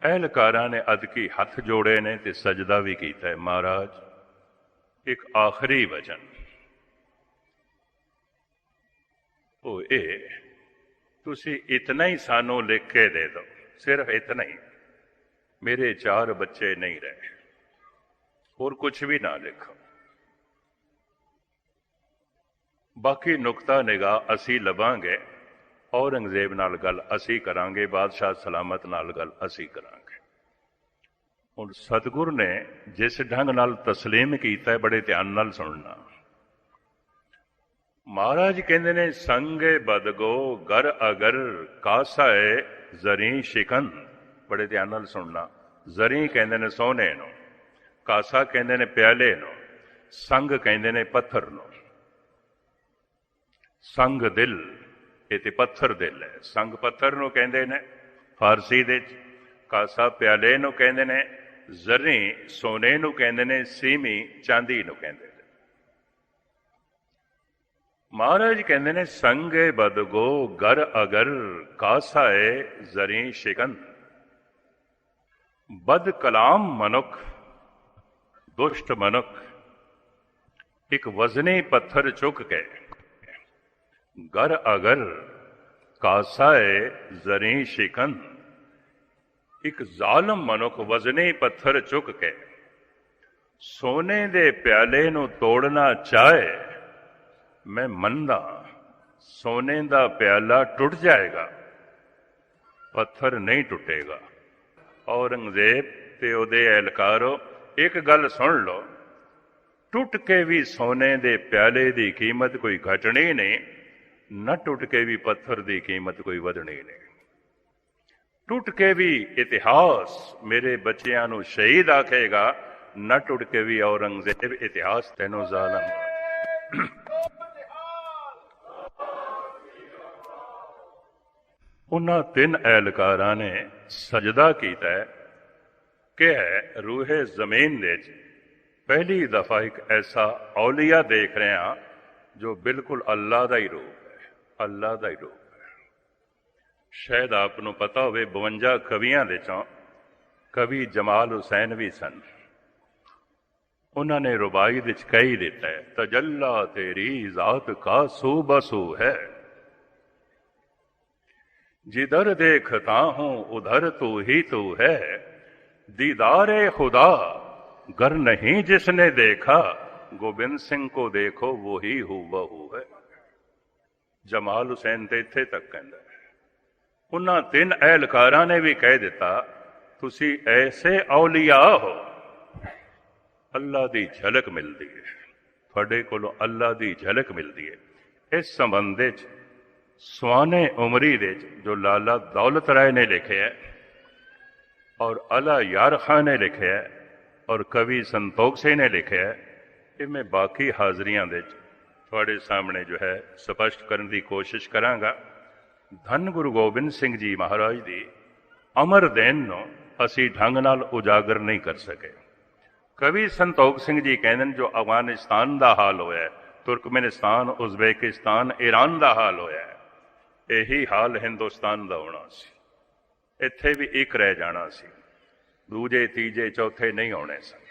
एहलकारां ने अदकी हथ जोड़े ने ते सजदा भी कीता है। महाराज एक आखिरी वचन वो ये, तुसी इतना ही सानू लिख के दे दो, सिर्फ इतना ही, मेरे 4 बच्चे नहीं रहे, और कुछ भी ना लिखो। बाकी नुकता निगाह असी लवांगे, औरंगजेब नाल गल असी करांगे, बादशाह सलामत नाल गल असी करांगे। ਹੁਣ ਸਤਿਗੁਰ ਨੇ जिस ढंग नाल तस्लीम किया है, बड़े ध्यान नाल सुनना। महाराज कहते ने संगे बदगो गर अगर कासाए जरी शिकन। बड़े ध्यान नाल सुनना। जरी कहते ने सोने नो, कासा कहते ने प्याले नो, संग कहते ने पत्थर नो। संग दिल, ये ते पत्थर दिल है। संग पत्थर नो कहते ने फारसी दे, कासा प्याले नो कहते ने, जरी सोने नू कहते ने, सीमी चांदी नू कहते ने। महाराज कहते ने संगे बदगो गर अगर कासाए जरी शिकन। बद कलाम मनुख, दुष्ट मनुख एक वजनी पत्थर चुक के, गर अगर कासाए जरी शिकन, एक जालम मनुख वजनी पत्थर चुक के सोने दे प्याले नू तोड़ना चाहे, मैं मनदा सोने दा प्याला टुट जाएगा, पत्थर नहीं टुटेगा। औरंगजेब ते ओदे एहलकारो एक गल सुन लो, टुट के भी सोने दे प्याले दी कीमत कोई घटनी नहीं, न टुट के भी पत्थर दी कीमत कोई वधनी नहीं। टुट के भी इतिहास मेरे बच्चियां नू शहीद आखेगा, न टुट के भी औरंगजेब इतिहास तेनों जालम। उन्हां 3 एहलकारां ने सजदा कीता है कि रूहे जमीन दे पहली दफा एक ऐसा औलिया देख रहे हैं जो बिल्कुल अल्लाह दा ही रूप है, अल्लाह दा ही रूप। शायद आपनों पता हो 52 कवियां दे चों कवि जमाल हुसैन भी सन। उन्होंने रुबाई विच कही दिता है, तजल्ला तेरी जात का सूबसू है, जिधर देखता हूं उधर तू ही तू है, दीदारे खुदा गर नहीं जिसने देखा, गोबिंद सिंह को देखो वो ही हूबहू है। जमाल हुसैन ते इत्थे तक कहंदा। उन्हां 3 एहलकारां ने भी कह दिता, तुसी ऐसे औलिया हो, अल्लाह दी झलक मिलती है, थोड़े कोलों अल्लाह दी झलक मिलती है। इस संबंध सुहाने उमरी दे जो लाला दौलत राय ने लिखे है और अला यार खां ने लिखे है और कवि संतोख सिंह ने लिखे है, ये मैं बाकी हाजरियां दे थोड़े सामने जो है स्पष्ट करने की कोशिश करांगा। धन गुरु गोबिंद सिंह जी महाराज दी अमर देन नूं असी ढंग नाल उजागर नहीं कर सके। कवि संतोख सिंह जी कहते हैं, जो अफगानिस्तान का हाल होया, तुर्कमेनिस्तान, उज़बेकिस्तान, ईरान का हाल होया, यही हाल हिंदुस्तान का होना सी। इत्थे भी एक रह जाना सी, दूजे तीजे चौथे नहीं होने सन।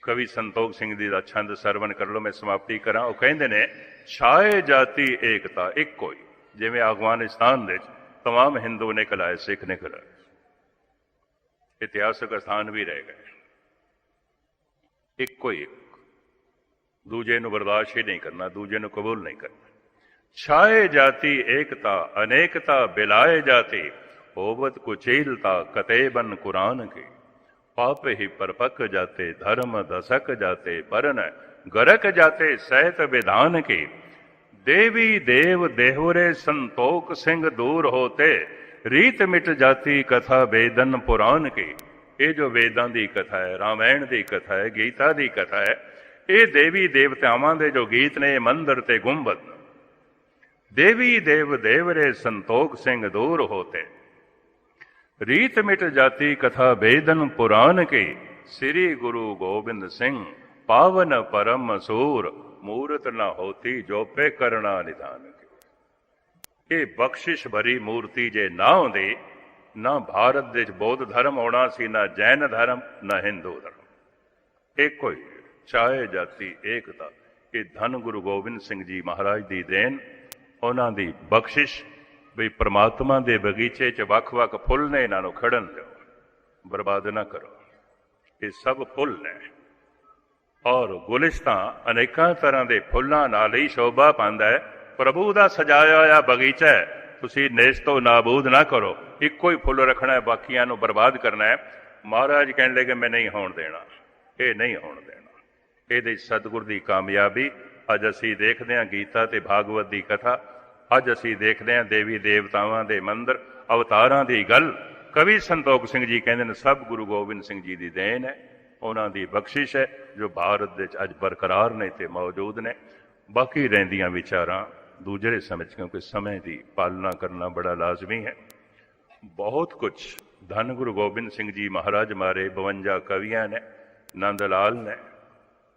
कवि संतोख सिंह जी का छंद सरवण कर लो, मैं समाप्ति करा। वो कहते ने छाए जाती एकता एक कोई, जिमें अफगानिस्तान दे तमाम हिंदू निकल आए, सिख निकल आए, इतिहासक स्थान भी रह गए। एक कोई एक, दूजे नूं बर्दाश्त ही नहीं करना, दूजे नूं कबूल नहीं करना। छाए जाति एकता अनेकता बिलाए जाति, होवत कुचीलता कतेबन कुरान की। पाप ही परपक जाते धर्म दशक जाते, परन गरक जाते सहत विधान की। देवी देव देहुरे संतोख सिंह दूर होते, रीत मिट जाती कथा वेदन पुराण की। ये जो वेदां दी कथा है, रामायण दी कथा है, गीता दी कथा है, ये देवी देवतावां दे जो गीत ने मंदिर ते गुंबद। देवी देव देवरे संतोख सिंह दूर होते, रीत मिट जाती कथा वेदन पुराण की। श्री गुरु गोबिंद सिंह पावन परम सूर, मूरत न होती जो पे करना निधान की। ये बख्शिश भरी मूर्ति जे ना होंदी, ना भारत दे बौद्ध धर्म होना सी, ना जैन धर्म, ना हिंदू धर्म। एक कोई चाहे जाति एकता, ये धन गुरु गोबिंद सिंह जी महाराज दी देन, उन्हां दी बख्शिश। भी परमात्मा दे बगीचे च वख-वख फुੱਲ ने, इन्हां नूं खड़न दिओ, बर्बाद ना करो। ये सब फुੱਲ ने और गुलिस्तां अनेकां तरह के फुੱਲਾਂ नाल ही शोभा पांदा है। प्रभु दा सजाया होया बगीचा है, तुसीं नेस तो नाबूद ना करो। इक्को ही फुੱਲ रखना है, बाकियां नूं बर्बाद करना है। महाराज कहण लगे मैं नहीं होण देना, ये नहीं होण देना। ये सतगुर की कामयाबी अज असीं देखदे हां। गीता ते भागवत की कथा अज असीं देखदे हां। देवी देवतावां दे मंदिर अवतारां दी गल कवि संतोख सिंह जी कहंदे ने सब गुरु गोबिंद सिंह जी की देन है, उन्हां दी बख्शिश है जो भारत दे अज बरकरार ने ते मौजूद ने। बाकी रहिंदियां विचारां दूसरे समय, क्योंकि समय की पालना करना बड़ा लाजमी है। बहुत कुछ धन गुरु गोबिंद सिंह जी महाराज मारे 52 कवियां ने, नंद लाल ने,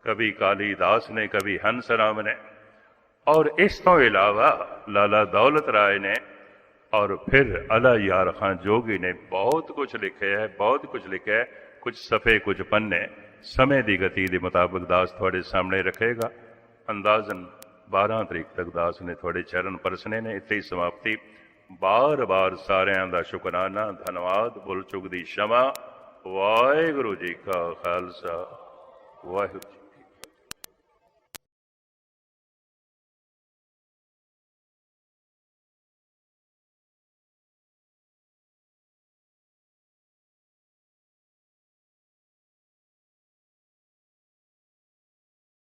कवि कालीदास ने, कवि हंस राम ने, और इस तो इलावा लाला दौलत राय ने, और फिर अला यार खां जोगी ने बहुत कुछ लिखे है, बहुत कुछ लिखा है। कुछ सफ़े कुछ पन्ने समय की गति के मुताबिक दास थोड़े सामने रखेगा। अंदाजन 12 तरीक तक दास ने थोड़े चरण परसने ने। इत्थे ही समाप्ति। बार बार सारिਆਂ ਦਾ शुकराना, धन्यवाद, भुल चुक दी क्षमा। वाहिगुरू जी का खालसा, वाहिगुरू जी।